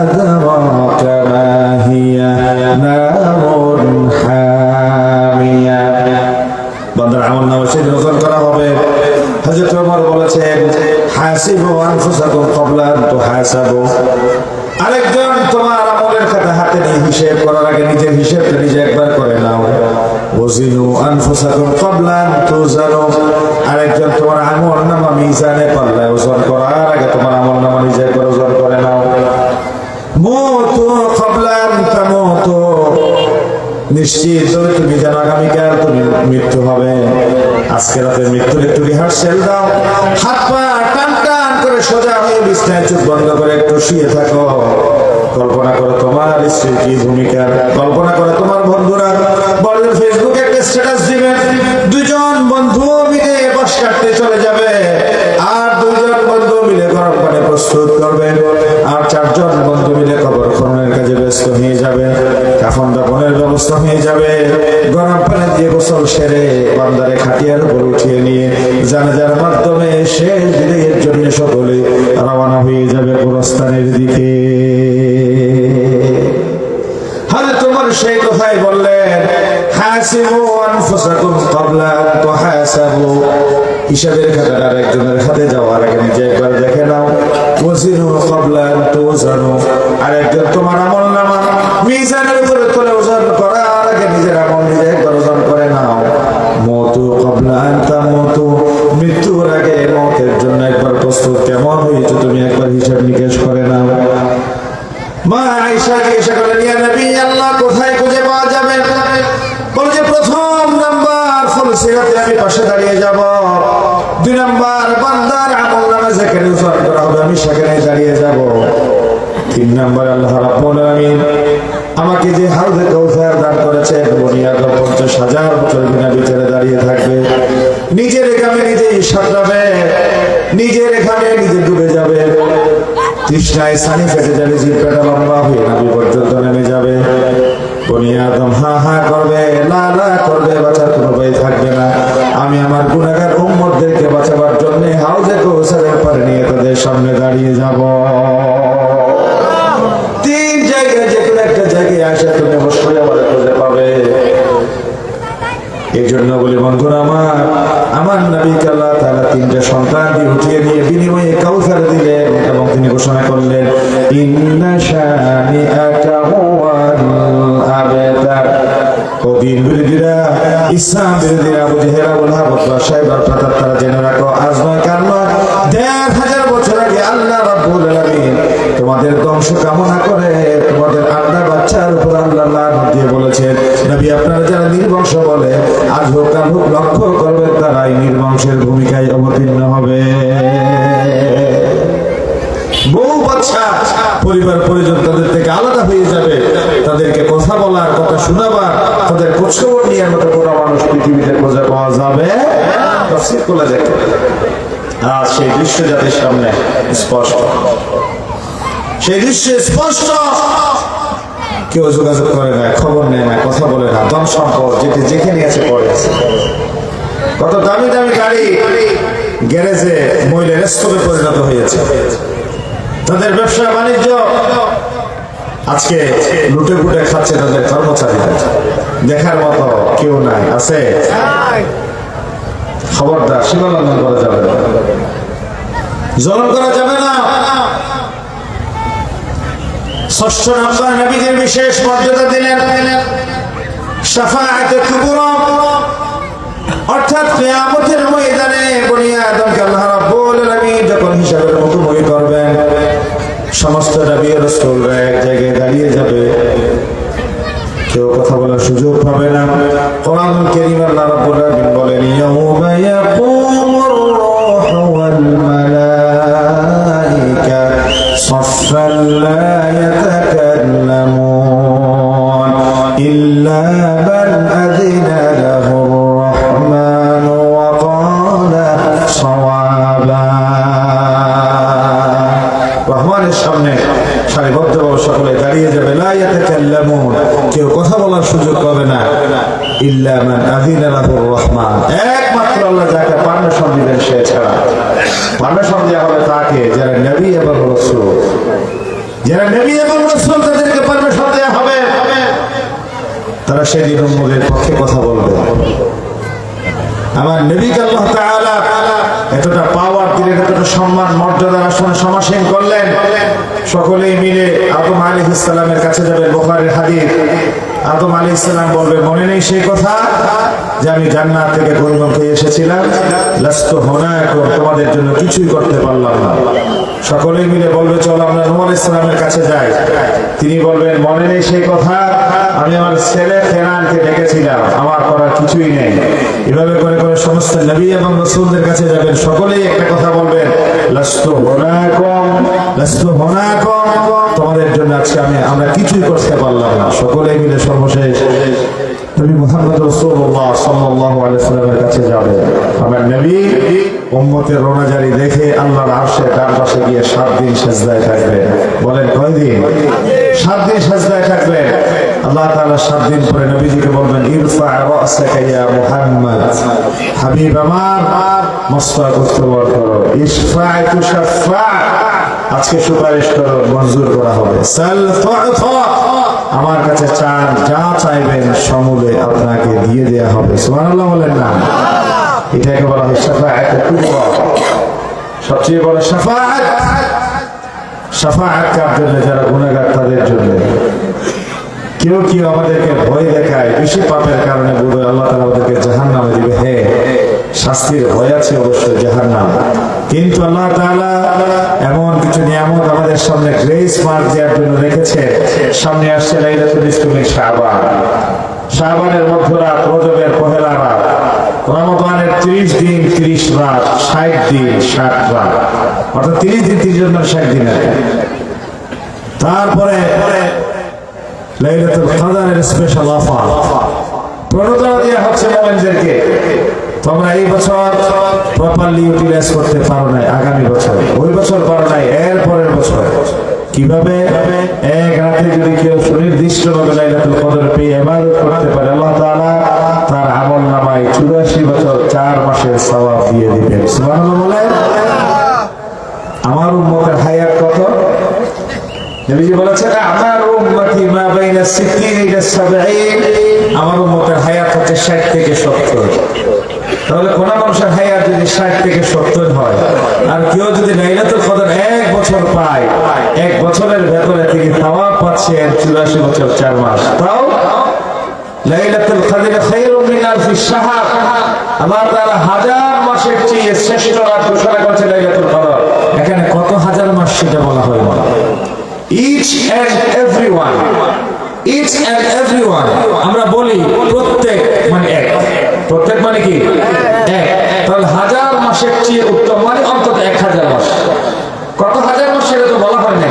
أدراك ما هي نار حامية। বান্দার আমল নামা সেদিন ওজন করা হবে। হযরত ওমর বলেছেন, হাসিবু আনফুসাকুম ক্বাবলা আন তুহাসাবু। আরেকজন তোমার আমলের খাতা হাতে নিয়ে হিসাব করার আগে নিজের হিসাবটা নিজে একবার করে নাও। ওয়াজিনু আনফুসাকুম ক্বাবলা আন তুজানু। আরেকজন তোমার আমলনামা মিজানে পাল্লায় ওজন করার আগে তোমার আমলনামা নিজে একবার ওজন করে নাও। মুতু ক্বাবলা আন তামুতু। নিশ্চিত তুমি জানো আগামীকাল তুমি মৃত্যু হবে। আজকে রাতে মৃত্যুর একটু রিহার্সেল দাও, হাত পা টান টান করে সোজা হয়ে বিছানায় চোখ বন্ধ করে একটু শুয়ে থাকো। কল্পনা করো তোমার স্ত্রীর কি ভূমিকা, কল্পনা করো তোমার বন্ধুরা বলেন ফেসবুকে একটা স্ট্যাটাস দিবেন, 2 জন বন্ধু মিলে বাস কাটতে চলে যাবে, আর 2 জন বন্ধু মিলে গরম পানি প্রস্তুত করবে, আর 4 জন বন্ধু মিলে কবর খননের কাজে ব্যস্ত হয়ে যাবে, কাফন দাফনের ব্যবস্থা হয়ে যাবে। গরম পানি দিয়ে গোসল সেরে বান্দারে খাটিয়ার উপর উঠিয়ে নিয়ে জানাজার মাধ্যমে শেষ বিদায়ের জন্য সকলে রওনা হয়ে যাবে গোরস্থানে। দিকে। হযরত ওমর সেই কথাই বললেন, হাসিবু আনফুসাকুম ক্বাবলা আন তুহাসাবু। হিসাবের খাতাটা একজনের হাতে যাওয়ার আগে নিজে একবার দেখে নাও। ওয়াজিনু ক্বাবলা আন তুজানু। আর একজন তোমার আমলনামা মিজানের উপরে তুলে ওজন করার আগে নিজের আমল নিজে একবার ওজন করে নাও। মওতু ক্বাবলা আন তামুতু। মৃত্যুর আগে মওতের জন্য একবার প্রস্তুত কেমন হয়েছে তুমি একবার হিসাব নিকেশ করে নাও। মা আয়েশা জিজ্ঞাসা করলেন, ইয়া নবী আল্লাহ, কোথায় খুঁজে পাওয়া যাবে? বলে যে প্রথম নাম্বার ফুলসিরাতে আমি পাশে দাঁড়িয়ে যাব, 2 নাম্বার বান্দার আমলনামা যেখানে ওজন করা হবে আমি সেখানে দাঁড়িয়ে যাব, 3 নাম্বার আল্লাহ রাব্বুল আলামিন আমাকে যে হাউজে কাউসার দান করেছে বনি আদম 50,000 বছর বিনা বিচারে দাঁড়িয়ে থাকবে, নিজের ঘামে নিজেই সাঁতরাবে, নিজের ঘামে নিজে ডুবে যাবে, তৃষ্ণায় ছানি ফেটে যাবে, জিহ্বাটা লম্বা হয়ে নবী পর্যন্ত নেমে যাবে। বনি আদম হা হা করবে, লা লা করবে, বাঁচার কোনো উপায় থাকবে না। আমি আমার গুনাহগার উম্মতদেরকে বাঁচাবার জন্য হাউজে কাউসারের পারে নিয়ে তাদের সামনে দাঁড়িয়ে যাব। 3 জায়গায় যে কোনো একটা জায়গায় আসে তুমি অবশ্যই আমার খুঁজে পাবে। এই জন্য বলি বন্ধুরা আমার নবীকে আল্লাহ তাআলা 3টা সন্তান দিয়ে উঠিয়ে নিয়ে বিনিময়ে কাউসার দিলেন এবং তিনি ঘোষণা করলেন, ইন্না শানিআকা হুয়াল আবতার। ও দিন বিরোধীরা, ইসলাম বিরোধীরা, আবু জেহেল, আবু লাহাব, উতবা, শাইবা, তারা জেনে রাখো, আজ নয় কাল নয় 1,500 বছর আগে আল্লাহ রাব্বুল আলামিন তোমাদের ধ্বংস কামনা করে তোমাদের আন্ডা বাচ্চার উপর আল্লাহ লানত দিয়ে বলেছেন, নবী আপনারা যারা নির্বংশ বলে আজ হোক কাল হোক লক্ষ্য করবেন তারাই নির্বংশের ভূমিকায় অবতীর্ণ হবে। বহু বাচ্চা পরিবার পরিজন তাদের থেকে আলাদা হয়ে যাবে, তাদেরকে কথা বলার, কথা শোনাবার, তাদের খোঁজখবর নেওয়ার মতো কোনো মানুষ পৃথিবীতে খুঁজে পাওয়া যাবে তাফসীর খোলা যায়। আজ সেই দৃশ্য যাদের সামনে স্পষ্ট, সেই দৃশ্য স্পষ্ট, কেউ যোগাযোগ করে না, খবর নেয় না, কথা বলে না, ধন সম্পদ যেটি যেখানে আছে পড়ে আছে। কত দামি দামি গাড়ি গ্যারেজে মহিলা রেস্তোরাঁয় পরিণত হয়েছে, তাদের ব্যবসা বাণিজ্য আজকে লুটে পুটে খাচ্ছে তাদের কর্মচারীরা, দেখার মতো কেউ নাই। আছে? খবরদার, সীমা লঙ্ঘন করা যাবে না, জলম করা যাবে না। 6 নম্বর নবীজির বিশেষ মর্যাদা দিলেন শাফাআতে কুবরা, অর্থাৎ কিয়ামতের ময়দানে বনি আদমকে আল্লাহ রাব্বুল আলামিন যখন হিসাবের মুখোমুখি করবেন, সমস্ত নবী ও রাসূলরা এক জায়গায় দাঁড়িয়ে যাবে, কেউ কথা বলার সুযোগ পাবে না। কোরআনুল কারীম আল্লাহ রাব্বুল আলামিন বলেন, ইয়াউমা ইয়াকুমুর রূহু ওয়াল মালায়েকা সাফফান লা ইয়াতাকাল্লামুন ইল্লা মান আযিনা লাহুর রাহমানু ওয়া ক্বালা সাওয়াবা। রহমানের সামনে সারিবদ্ধভাবে সকলে দাঁড়িয়ে যাবে, লা ইয়াতাকাল্লামুন, কেউ কথা বলার সুযোগ পাবে না, ইল্লা মান আযিনা লাহুর রহমান, একমাত্র আল্লাহ যাকে পারমিশন দিবেন সে ছাড়া। পারমিশন দেওয়া হবে তাকে যারা নবী এবং রাসূল, যারা নবী এবং রাসূল তাদেরকে পারমিশন দেওয়া হবে, তারা সেদিন উম্মতের পক্ষে কথা বলবে। আমার নবীকে আল্লাহ তাআলা এতটা পাওয়ার দিলেন, এতটা সম্মান মর্যাদার আসনে সমাসীন করলেন। সকলেই মিলে আদম আলাইহিস সালামের কাছে যাবে। বুখারীর হাদিস, আদম আলাইহিস সালাম বলবে, মনে নেই সেই কথা যে আমি জান্নাত থেকে পরিণত হয়ে এসেছিলাম, লাস্তু হুনাকুম, তোমাদের জন্য কিছুই করতে পারলাম না। সকলেই মিলে বলবে, চলো আমরা নূহ আলাইহিস সালামের কাছে যাই। তিনি বলবেন, মনে নেই সেই কথা আমি আমার ছেলে কেনানকে ডেকেছিলাম, আমার করার কিছুই নেই। এভাবে করে করে সমস্ত নবী এবং রাসূলদের কাছে যাবেন, সকলেই একটা কথা বলবেন, লাস্তু হুনাকুম, লাস্তু হুনাকুম, তোমাদের জন্য আজকে আমরা কিছুই করতে পারলাম না। সকলেই মিলে সর্বশেষ নবী মুহাম্মদ রাসূলুল্লাহ সাল্লাল্লাহু আলাইহি ওয়াসাল্লামের কাছে যাবে। আমার নবী উম্মতের রোনাজারি দেখে আল্লাহর আরশের ডান পাশে গিয়ে 7 দিন সিজদায় থাকবেন। বলেন কয়দিন? 7 দিন সিজদায় থাকবেন। আল্লাহ তাআলা 7 দিন পরে নবীজিকে বলবেন, ইরফা রাসাকা ইয়া মুহাম্মদ, হাবিব আমার মস্তক উত্তোলন করো, ইশফা তুশাফা, আজকে সুপারিশ করো, মঞ্জুর করা হবে। সাল তু'তা, আমার কাছে চান, যা চাইবেন সমূলে আপনাকে দিয়ে দেয়া হবে। সুবহানাল্লাহ বলেন না? এটাকে বলা হয় শাফাআতুল কুবরা, সবচেয়ে বড় শাফাআত। শাফাআত কার জন্য? যারা গুনাহগার তাদের জন্য। কেউ কেউ আমাদেরকে ভয় দেখায় বেশি পাপের কারণে, বলে আল্লাহ তাআলা আমাদেরকে জাহান্নামে দিবে। হ্যাঁ, শাস্তির ভয় আছে অবশ্যই জাহান্নাম, কিন্তু আল্লাহ তাআলা এমন কিছু নিয়ামত আমাদের সামনে গ্রেস মার্ক দেওয়ার জন্য রেখেছে। সামনে আসছে লাইলাতুল নিসফে শাবান, শাবানের মধ্যরাত, রজবের পহেলা রাত, রমাদানের 30 দিন 30 রাত, 60 দিন 60 রাত, অর্থাৎ 30 দিন 30 জন 60 দিন আছে। তারপরে লাইলাতুল কদরের স্পেশাল অফার প্রণোদনা দেওয়া হচ্ছে মুমিনদেরকে। তোমরা এই বছর প্রপারলি ইউটিলাইজ করতে পারো নাই, আগামী বছর, ওই বছর পারো নাই, এর পরের বছর। কিভাবে? এক রাতে যদি কেউ সুনির্দিষ্টভাবে লাইলাতুল কদর পেয়ে ইবাদত করতে পারে, আল্লাহ তাআলা তার আমলনামায় 84 বছর 4 মাসের সওয়াব দিয়ে দিবেন। সুবহানাল্লাহ বলেন। আমার উম্মতের হায়াত কত? নবীজি বলেছেন, আমার উম্মতি মা বাইনা 60 ইলা 70, আমার উম্মতের হায়াত হচ্ছে 60 থেকে 70। তাহলে কোন মানুষের হায়াত যদি 60 থেকে 70 হয়, আর কেউ যদি লাইলাতুল কদর 1 বছর পায়, 1 বছরের ভেতরে তিনি সওয়াব পাচ্ছেন 84 বছর 4 মাস। তাও লাইলাতুল কদর খায়রুম মিন আলফি শাহর, আল্লাহ তাআলা 1000 মাসের চেয়ে শ্রেষ্ঠ রাত ঘোষণা করেছেন লাইলাতুল কদর। এখানে কত হাজার মাস সেটা বলা হয় না। Each and everyone, আমরা বলি প্রত্যেক মানে এক, প্রত্যেক মানে কি এক, তাহলে 1000 মাসের চেয়ে উত্তম মানে অন্তত 1000 মাস। কত হাজার মাস সেটা তো বলা হয় না,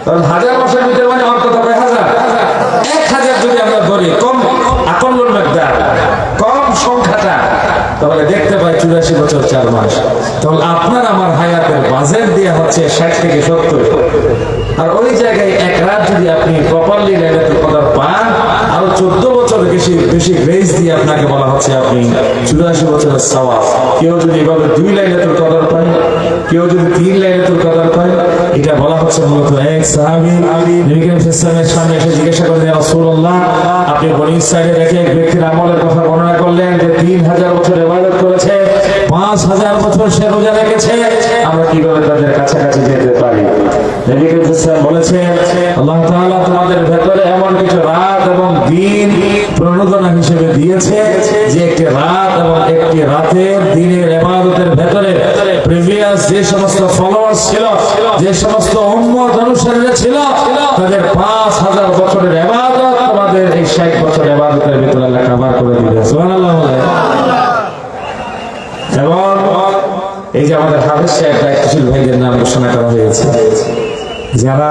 তাহলে 1000 মাসের ভিতরে মানে অন্তত 1000 যদি আমরা ধরি, কম আকল্লুল মিকদার, কম সংখ্যাটা, তাহলে দেখতে পাই 84 বছর 4 মাস। তাহলে আপনার আমার হায়াতের বাজেট দেওয়া হচ্ছে 60 থেকে 70, আর ওই জায়গায় এক রাত যদি আপনি প্রপারলি লাইলাতুল কদর পান, আরো 14 বছর বেশি গ্রেস দিয়ে আপনাকে বলা হচ্ছে আপনি 84 বছরের সওয়াব। কেউ যদি এভাবে 2 লাইলাতুল কদর পায়, কেউ যদি 3 লাইলাতুল কদর পায়, এটা বলা হচ্ছে মূলত এক সাহাবী নবী করিম সাল্লাল্লাহু আলাইহি ওয়াসাল্লামের সামনে এসে জিজ্ঞাসা করলেন, ইয়া রাসূলুল্লাহ, আপনি বনী ইসরাঈলের এক ব্যক্তির আমলের কথা বর্ণনা করলেন যে 3000 বছর ইবাদত করেছে, 5000 বছর সে রোজা রেখেছে, আমরা কিভাবে তাদের কাছাকাছি যেতে পারি? নবী করিম সাল্লাল্লাহু আলাইহি ওয়াসাল্লাম বলেছেন, আল্লাহ তাআলা তোমাদের ভেতরে এমন কিছু রাত এবং দিন প্রণোদনা হিসেবে দিয়েছে, যে একটি রাত এবং একটি রাতের দিনের ইবাদতের ভেতরে প্রিভিয়াস যে সমস্ত ফলোয়ার্স ছিল, যে সমস্ত উম্মত অনুসারীরা ছিল, তাদের 5000 বছরের ইবাদত তোমাদের এই 60 বছরের ইবাদতের ভিতরে আল্লাহ কভার করে দিবে। সুবহানাল্লাহ। এবং এই যে আমাদের হাফেজ সাহেব দায়িত্বশীল ভাইদের নাম ঘোষণা করা হয়েছে, যারা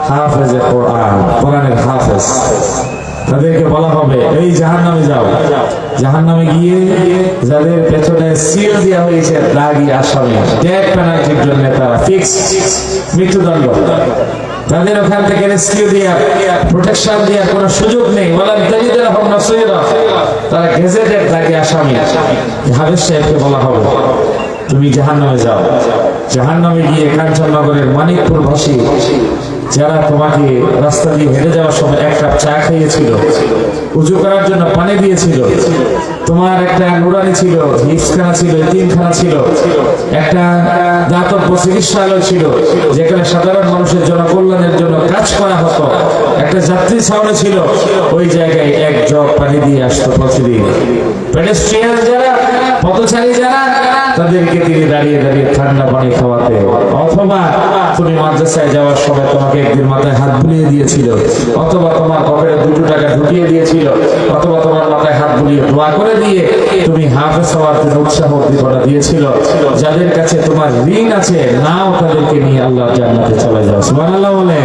হাফেজে কোরআন, কোরআনের হাফেজ, তাদেরকে বলা হবে এই জাহান্নামে যাও। জাহান্নামে গিয়ে যাদের পেছনে সিল দেওয়া হয়েছে দাগি আসামি, ডেথ পেনাল্টির জন্য তারা ফিক্স মৃত্যুদণ্ড, তাদের ওখান থেকে রেস্কিউ দিয়া, প্রোটেকশন দিয়া কোনো সুযোগ নেই। ওয়ালান তাজিদা লাহুম নাসীরা, তারা গেজেটেড দাগি আসামি। হাফেজ সাহেবকে বলা হবে তুমি জাহান্নামে যাও। জাহান্নামে গিয়ে কাঞ্চননগরের মানিকপুর ভাষী যারা তোমাকে রাস্তা দিয়ে হেঁটে যাওয়ার সময় এক কাপ চা খাইয়েছিল, উজু করার জন্য পানি দিয়েছিল, তোমার একটা নুরানি ছিল, হিফখানা ছিল, এতিমখানা ছিল, একটা দাতব্য চিকিৎসালয় ছিল যেখানে সাধারণ মানুষের জনকল্যাণের জন্য কাজ করা হতো, একটা যাত্রী ছাউনি ছিল, ওই জায়গায় এক জগ পানি দিয়ে আসতো প্রতিদিন। পেডেস্ট্রিয়ান যারা, পথচারী যারা, তাদেরকে তিনি দাঁড়িয়ে দাঁড়িয়ে ঠান্ডা পানি খাওয়াতে। অথবা তুমি মাদ্রাসায় যাওয়ার সময় তোমাকে একদিন মাথায় হাত বুলিয়ে দিয়েছিল, অথবা তোমার পকেটে 2 টাকা ঢুকিয়ে দিয়েছিল, অথবা তোমার মাথায় হাত বুলিয়ে দোয়া করে দিয়ে তুমি হাফেজ হওয়ার জন্য উৎসাহ উদ্দীপনা দিয়েছিল। যাদের কাছে তোমার ঋণ আছে, নাও তাদেরকে নিয়ে আল্লাহ জান্নাতে চলে যাও। সুবহানাল্লাহ বলে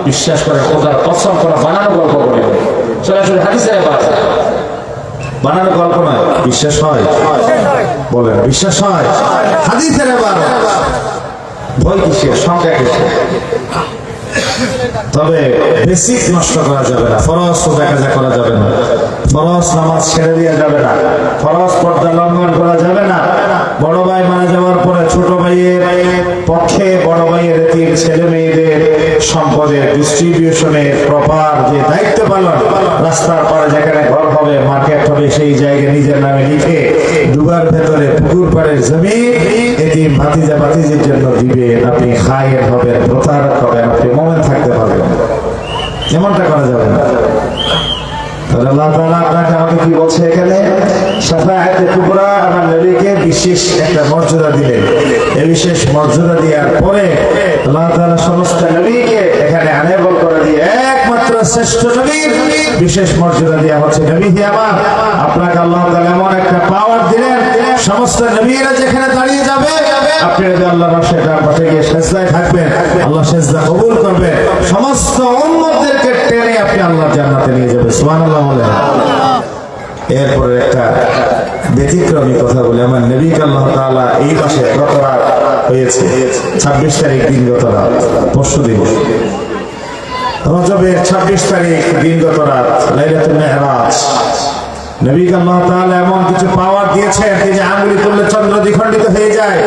বিশ্বাস করে, খোদার কসম করে বানানো গল্প করে, সরাসরি হাদিসের কথা, বানানো গল্প নয়। বিশ্বাস হয়? বলেন বিশ্বাস হয়? হাদিসের ইবারত। ভয় কিসের, সংখ্যা কিসের? তবে বেসিক নষ্ট করা যাবে না, ফরজ তো দেখা করা যাবে না, ফরজ নামাজ ছেড়ে দেওয়া যাবে না, ফরজ পর্দা লঙ্ঘন করা যাবে না। বড় ভাই মারা যাওয়ার পরে ছোট ভাইয়ের পক্ষে বড় ভেতরে পুকুর পাড়ের জমিন এটি ভাতিজা ভাতিজির জন্য দিবেন, আপনি খায়ের হবেন, প্রতারক হবেন, আপনি মোমেন থাকতে পারবেন, এমনটা করা যাবে না। তাহলে আল্লাহ তাআলা আপনাকে আমাকে কি বলছে এখানে, শাফাআতে কুবরা, আমার নবীকে বিশেষ একটা মর্যাদা দিলেন। এই বিশেষ মর্যাদা দেওয়ার পরে আল্লাহ তাআলা সমস্ত নবীকে এখানে আনেবল করে দিয়ে একমাত্র শ্রেষ্ঠ নবীর বিশেষ মর্যাদা দেওয়া হচ্ছে। নবী হে আমার, আপনাকে আল্লাহ তাআলা এমন একটা পাওয়ার দিলেন, সমস্ত নবীরা যেখানে দাঁড়িয়ে যাবে আপনি যদি আল্লাহর রাস্তায় ডান পাশে গিয়ে সেজদায় থাকবেন, আল্লাহ সেজদা কবুল করবেন, সমস্ত উম্মতদেরকে টেনে আপনি আল্লাহর জান্নাতে নিয়ে যাবেন। সুবহানাল্লাহ বলেন। এরপরে একটা ব্যতিক্রমী কথা বলে, আমার নবীকে আল্লাহ তাআলা এই মাসে গত রাত হয়েছে 26 তারিখ দিনগত রাত, পরশু দিন রজবের 26 তারিখ দিনগত রাত, লাইলাতুল মেহরাজ। নবীকে আল্লাহ তাআলা এমন কিছু পাওয়ার দিয়েছেন, তিনি আঙ্গুলি তুললে চন্দ্র দ্বিখণ্ডিত হয়ে যায়,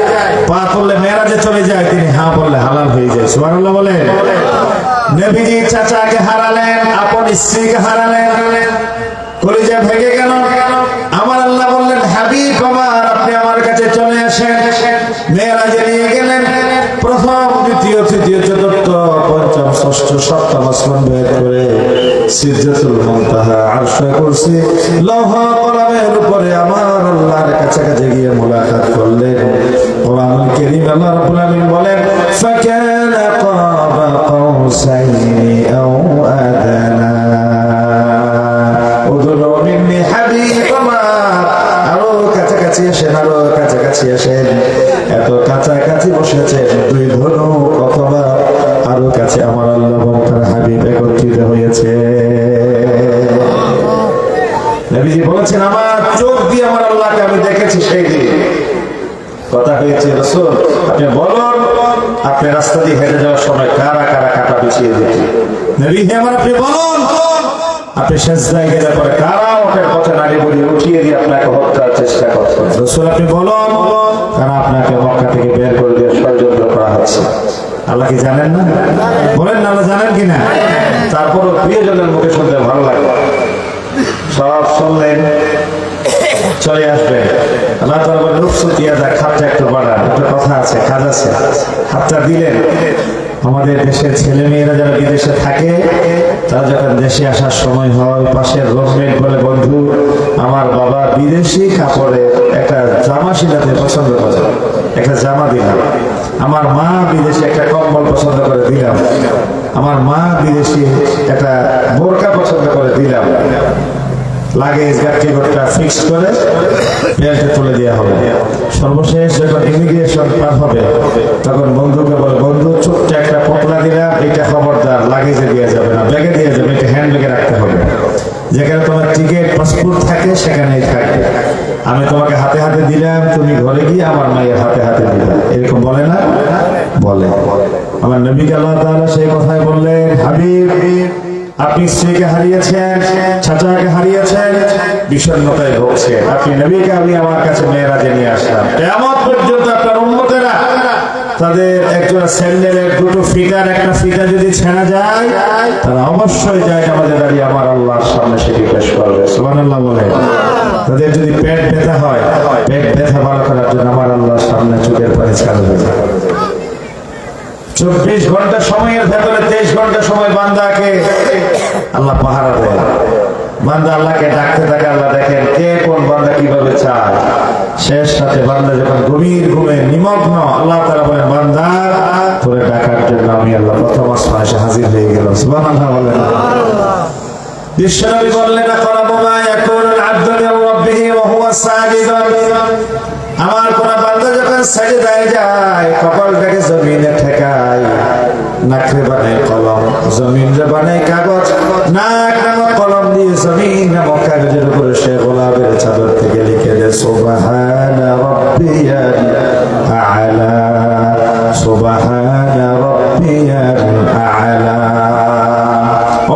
পা তুললে মেরাজে চলে যায়, তিনি হা বললে হালাল হয়ে যায়। সুবহানাল্লাহ বলেন। নবীজি চাচাকে হারালেন, আপন স্ত্রীকে হারালেন, কলিজা ভেঙে গেল। আমার আল্লাহ বললেন, হাবিব আমার, আপনি আমার কাছে চলে আসেন। মেরাজে নিয়ে গেলেন, প্রথম দ্বিতীয় তৃতীয় চতুর্থ পঞ্চম ষষ্ঠ সপ্তম আসমান ভেদ করে সিদরাতুল মুনতাহা, আরশে কুরসি, লৌহ কলমের উপরে আমার আল্লাহর কাছাকাছি গিয়ে মুলাকাত করলেন। কোরআনুল কারীম আল্লাহ রাব্বুল আলামিন বলেন, ফাকানা কাবা কাউসাইনি আও আদানা, উদনু মিন্নি হাবিব আমার, আরো কাছাকাছি আসেন, আরো কাছাকাছি আসেন। এত কাছাকাছি বসেছেন, দুই ধনু অথবা আরো কাছে আমার আল্লাহ এবং তার হাবিব একত্রিত হয়েছে। নবীজি বলেছেন, আমার চোখ দিয়ে আমার আল্লাহকে আমি দেখেছি সেই দিন। কথা হয়েছে, রাসূল আপনি বলুন, আপনি রাস্তা দিয়ে হেঁটে যাওয়ার সময় কারা কারা কাটা বিছিয়ে দিতেন? নবী হে আমার, আপনি বলুন, আপনি সেজদায় গেলে পরে কারা ওঠের পথে নাড়ি বুড়ি উঠিয়ে দিয়ে আপনাকে হত্যার চেষ্টা করছেন? রাসূল আপনি বলুন, কারা আপনাকে মক্কা থেকে বের করে দিয়ে ষড়যন্ত্র করা হচ্ছে? আল্লাহ কি জানেন না? বলেন না, আল্লাহ জানেন কিনা? তারপরও প্রিয়জনের মুখে শুনতে ভালো লাগে, সব শুনলেন, চলে আসবে। আল্লাহ তাআলা বলেন, রুখসত দিয়া যা, খাতটা একটু বাড়ান। একটা কথা আছে, কাজ আছে, হাতটা দিলেন। আমাদের দেশের ছেলে মেয়েরা যারা বিদেশে থাকে, তারা যখন দেশে আসার সময় হয়, পাশের রুমমেট বলে, বন্ধু আমার বাবা বিদেশি কাপড়ে একটা জামা সিলাতে পছন্দ করে, একটা জামা দিলাম। আমার মা বিদেশি একটা কম্বল পছন্দ করে দিলাম। আমার মা বিদেশি একটা বোরকা পছন্দ করে দিলাম। লাগেজ গাড়িটা ফিক্স করে প্লেটে তুলে দেওয়া হবে। সর্বশেষ যখন ইমিগ্রেশন পার হবে, তখন বন্ধুকে বলে, বন্ধু ছোট্ট একটা পটলা দিলাম, এটা খবরদার লাগেজে দেওয়া যাবে না, ব্যাগে দেওয়া যাবে, এটা হ্যান্ড ব্যাগে রাখতে হবে। যেখানে তোমার টিকিট পাসপোর্ট থাকে সেখানেই থাকবে। আমি তোমাকে হাতে হাতে দিলাম, তুমি ঘরে গিয়ে আমার মায়ের হাতে হাতে দিলাম। এরকম বলে না? বলে। আমার নবীকে আল্লাহ তাআলা সেই কথাই বললেন, হাবিব আপনি স্ত্রীকে হারিয়েছেন, চাচাকে হারিয়েছেন, বিষণ্ণতায় ভুগছেন, আপনি নবীকে আমি আমার কাছে মেরাজে নিয়ে আসলাম। কিয়ামত পর্যন্ত আপনার উম্মতেরা তাদের একজোড়া স্যান্ডেলের দুটো ফিতার একটা ফিতা যদি ছেঁড়া যায়, তারা অবশ্যই যায় আমাদের দাঁড়িয়ে আমার আল্লাহর সামনে সেটি পেশ করবে। সুবহানাল্লাহ বলে। তাদের যদি পেট ব্যথা হয়, পেট ব্যথা ভালো করার জন্য আমার আল্লাহর সামনে চোখের পানি ছাড়বে। 24 ঘন্টা সময়ের ভেতরে 23 ঘন্টা সময় বান্দাকে আল্লাহ পাহারা দেয়। বান্দা আল্লাহকে ডাকতে থাকে, আল্লাহ দেখেন কে কোন বান্দা কিভাবে চায়। শেষ রাতে বান্দা যখন গভীর ঘুমে নিমগ্ন, আল্লাহ তাআলা বলেন, বান্দা তোরে ডাকার জন্য আমি আল্লাহ প্রথম আসমানে এসে হাজির হয়ে গেলাম। সুবহানাল্লাহ বলেন। বিশ্বনবী বললেন, আকরাবু মা ইয়াকুনুল আবদু মির রাব্বিহি ওয়া হুয়া সাজিদ। আমার কোন বান্দা যখন সাজদায় যায়, কপালটাকে জমিনে ঠেকায়, নাকরে বানায় কলম, জমিনে বানায় কাগজ, নাক নামক কলম দিয়ে জমিন নামক কাগজের উপরে সে গোলাপের চাদর থেকে লিখে দেয়, সুবহানা রাব্বিয়াল আ'লা, সুবহানা রাব্বিয়াল আ'লা।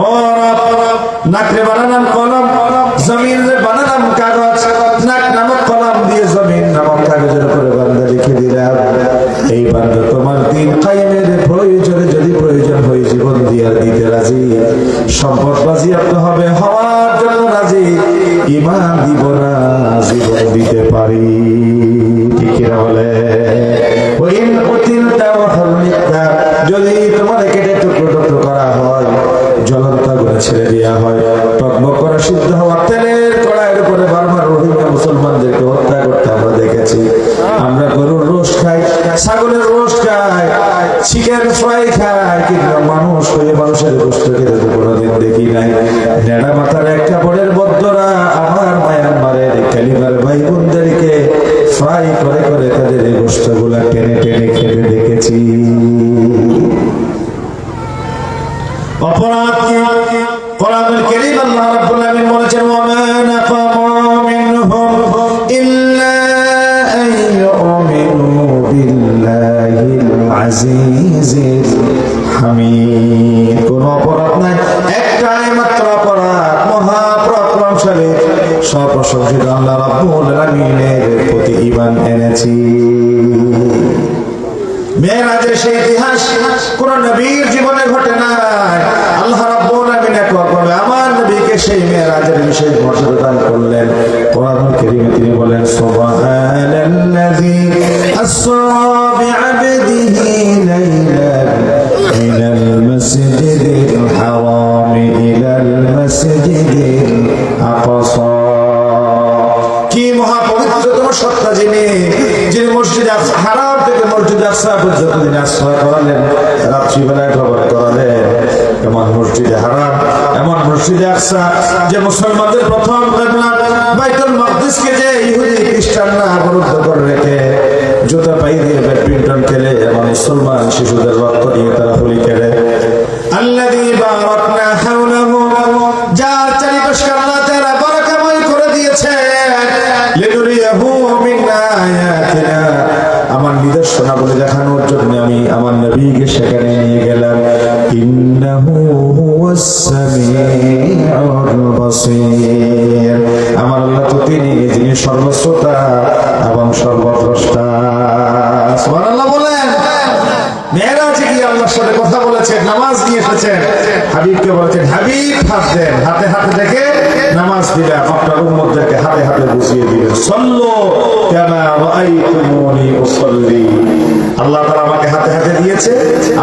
ও রব, নাকরে বানালাম কলম, জমিনে বানালাম কাগজ, নাক নামক কলম দিয়ে জমিন নামক কাগজের উপরে বান্দা লিখে দিলাম, এই বান্দা তোমার দিন কায়েমের প্রয়োজনে যদি প্রয়োজন হয় জীবন দিয়ে দিতে রাজি, সম্পদ বাজিয়াপ্ত হবে হওয়ার জন্য রাজি, ঈমান দিব না জীবন দিতে পারি। আমরা গরুর রোস্ট খাই, ছাগলের রোস্ট খাই, চিকেন ফ্রাই খাই, কিন্তু মানুষ হয়ে মানুষের গোশত খেতে তো কোনোদিন দেখি নাই। নেড়া মাথার একটা বড়ের বদ্ধরা আমার মায়ানমারের কালিমার ভাই বোনদেরকে ফ্রাই করে করে তাদের এই গোশত গুলা টেনে টেনে খেতে দেখেছি। অপরাধ কি? কোরআনুল কারীম আল্লাহ রাব্বুল আলামিন বলেছেন, ওয়া মা নাকামু মিনহুম ইল্লা আন ইউমিনু বিল্লাহিল আজিজিল হামিদ। কোন অপরাধ নাই, একটাই মাত্র অপরাধ, মহাপরাক্রমশালী সর্বশক্তিমান আল্লাহ রাব্বুল আলামিনের প্রতি ঈমান এনেছি। মেরাজের সেই ইতিহাস কোন নবীর জীবনে ঘটে নাই। আল্লাহ রাব্বুল আলামিন একভাবে আমার নবীকে সেই মেরাজের বিশেষ মর্যাদা দান করলেন। কোরআনুল কারীমে তিনি বলেন, সুবহানাল্লাযী আসরা বিআবদিহি লাইলান মিনাল মাসজিদিল হারাম ইলাল মাসজিদিল আকসা। কি মহাপবিত্রতম সত্তা যিনি, যিনি মসজিদে হারাম থেকে মসজিদে আকসা পর্যন্ত তিনি আশ্রয় করালেন, রাত্রিবেলায় খবর করালেন। এমন মসজিদে হারাম, এমন মসজিদে আকসা যে মুসলমানদের প্রথম কিবলা বাইতুল মাকদিসকে যে ইহুদি খ্রিস্টানরা অবরুদ্ধ করে রেখে জুতা পাই দিয়ে ব্যাডমিন্টন খেলে, এবং মুসলমান শিশুদের রক্ত দিয়ে তারা হোলি খেলে। আল্লাযী বারাকনা হাওলাহু, যার চারিপাশে আল্লাহ তাআলা বারাকাময় করে দিয়েছেন, লিনুরিয়াহু মিন আয়াতিনা, আমার নিদর্শনাবলী দেখানোর জন্য আমি আমার নবীকে সেখানে নিয়ে গেলাম। ইন্নাহু হুয়াস সামিউল বাসীর, আমার আল্লাহ তো তিনি, যিনি সর্বশ্রোতা এবং সর্বদ্রষ্টা। সুবহানাল্লাহ বলেন। মেরাজে গিয়ে আল্লাহর সাথে কথা বলেছেন, নামাজ নিয়ে এসেছেন, হাবিবকে বলেছেন, হাবিব হাত দেন, হাতে হাতে দেখে নামাজ দিলেন, আপনার উম্মতদেরকে হাতে হাতে বুঝিয়ে দিলেন। সাল্লু কামা রাআইতুমুনি উসাল্লি। আল্লাহ তাআলা আমাকে হাতে হাতে দিয়েছে,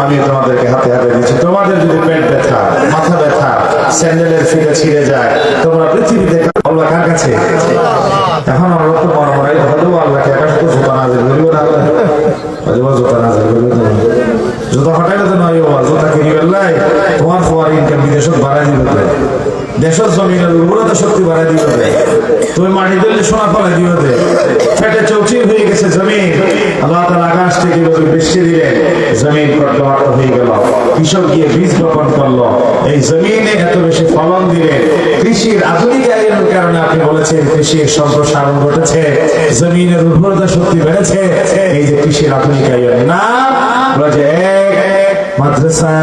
আমি তোমাদেরকে হাতে হাতে দিয়েছি। তোমাদের যদি পেট ব্যথা, মাথা ব্যথা, স্যান্ডেলের ফিতা ছিঁড়ে যায়, তোমরা পৃথিবীতে আল্লাহ কার কাছে? এখন আমরা তো মরমরাই কথা দেবো আল্লাহকে, একা শুধু জুতা নাজিল করিব না, আল্লাহ জুতা নাজিল করিব না, জুতা হটাইলে তো নয়, জুতা কিনি বেলায় তোমার ফোয়ার ইনকাম বিদেশত বাড়াই দিবে, দেশের জমিনের উর্বরতা শক্তি বাড়াই দিবে, তুমি মাটি দিলে সোনা ফলাই দিবে, ফেটে চৌচির হয়ে গেছে জমিন। আল্লাহ তাআলা আকাশ থেকে বৃষ্টি দিলেন, জমিন কর্দমাক্ত হয়ে গেল, কৃষক গিয়ে বীজ বপন করলো, এই জমিনে এত বেশি ফলন দিলেন। কৃষির আধুনিকায়নের কারণে আপনি বলেছেন কৃষির সম্প্রসারণ ঘটেছে, জমিনের উর্বরতা শক্তি বেড়েছে, এই যে কৃষির আধুনিকায়ন না, মাদ্রাসা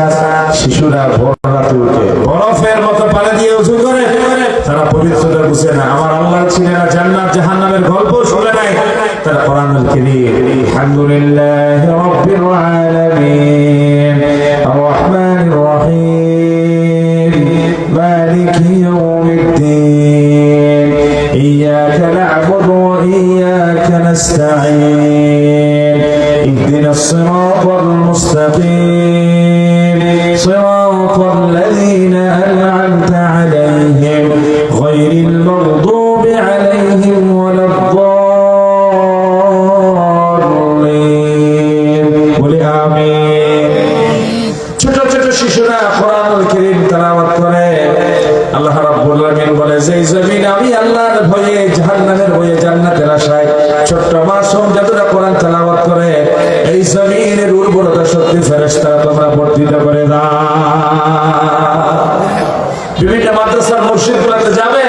শিশুরা ভোর রাতে উঠে বরফের মতো পানি দিয়ে উজু করে, তারা পবিত্রতা বুঝে না, আমার আল্লাহ ছিলেন না, জান্নাত জাহান্নামের গল্প শুনে নাই, তারা কোরআনুল কারীম আলহামদুলিল্লাহি রাব্বিল আলামিন আর রহমানির রহিম মালিকি ইয়াউমিদ্দিন ইয়্যাকা না'বুদু ওয়া ইয়্যাকা নাস্তাঈন ইহদিনাস সিরাতাল মুস্তাকিম সিরাতাল লাযীনা আন'আমতা আলাইহিম গায়রিল মাগদুবি আলাইহিম ওয়ালাদ-দাল্লিন। বলি আমিন। ছোট ছোট শিশুরা কোরআনুল কারীম তেলাওয়াত করে, আল্লাহ রাব্বুল আলামিন বলে, যে জমিন আমি আল্লাহর ভয়ে, জাহান্নামের ভয়ে, জান্নাতের আশায় ছোট্ট মাসুম যারা কোরআন তেলাওয়াত করে, এই জমিনের উর্বরতা শক্তি ফেরেশতারা তোমরা বর্ধিত করে দাও। বিভিন্ন মাদ্রাসার মসজিদগুলোতে যাবে,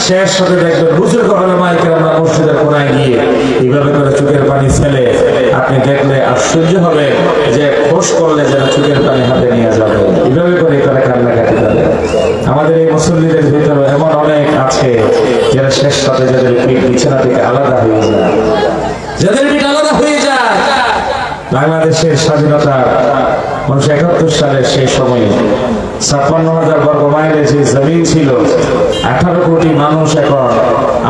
শেষ সাথে দেখবেন বুজুর্গ উলামায়ে কেরাম মসজিদের কোনায় গিয়ে এইভাবে করে চোখের পানি ফেলে, আপনি দেখলে আশ্চর্য হবে যে খোশ করলে যেন চোখের পানি হাতে নিয়ে যাবে, এইভাবে করে তারা কান্নাকাটি করে। আমাদের এই মুসল্লিদের ভিতরে এমন অনেক আছে যারা শেষ সাথে যাদের পিঠ বিছানা থেকে আলাদা হয়ে যায়, যাদের পিঠ আলাদা হয়ে যায়। বাংলাদেশের স্বাধীনতা 1971 সালের সেই সময়ে 56,000 বর্গ মাইলে যে জমিন ছিল, 18 কোটি মানুষ এখন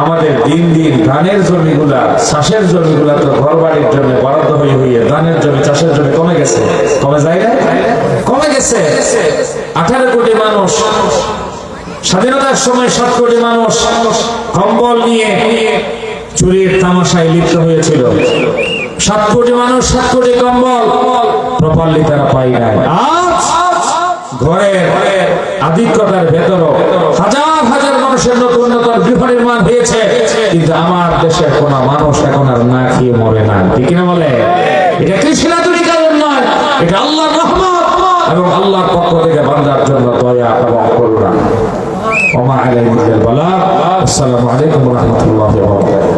আমাদের দিন দিন ধানের জমিগুলা, চাষের জমিগুলা তো ঘর বাড়ির জন্য বরাদ্দ হয়ে হয়ে ধানের জমি, চাষের জমি কমে গেছে, কমে যায় না, কমে গেছে। 18 কোটি মানুষ, স্বাধীনতার সময় 7 কোটি মানুষ কম্বল নিয়ে চুরির তামাশায় লিপ্ত হয়েছিল। 7 কোটি মানুষ, 7 কোটি কম্বল প্রপারলি তারা পাই নাই। আজ ঘরের আধিক্যতার ভেতরও হাজার হাজার মানুষের নতুন নতুন গৃহ নির্মাণ হয়েছে, কিন্তু আমার দেশের কোন মানুষ এখন আর না খেয়ে মরে না। ঠিক না বলে? এটা কৃষ্ণাতুরি কারণ নয়, এটা আল্লাহর রহমত এবং আল্লাহর পক্ষ থেকে বান্দার জন্য দয়া এবং করুণা। ওমা আলাইনা ইল্লাল বালাগ। আসসালামু আলাইকুম ওয়া রাহমাতুল্লাহি ওয়া বারাকাতুহু।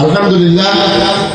আলহামদুলিল্লাহ।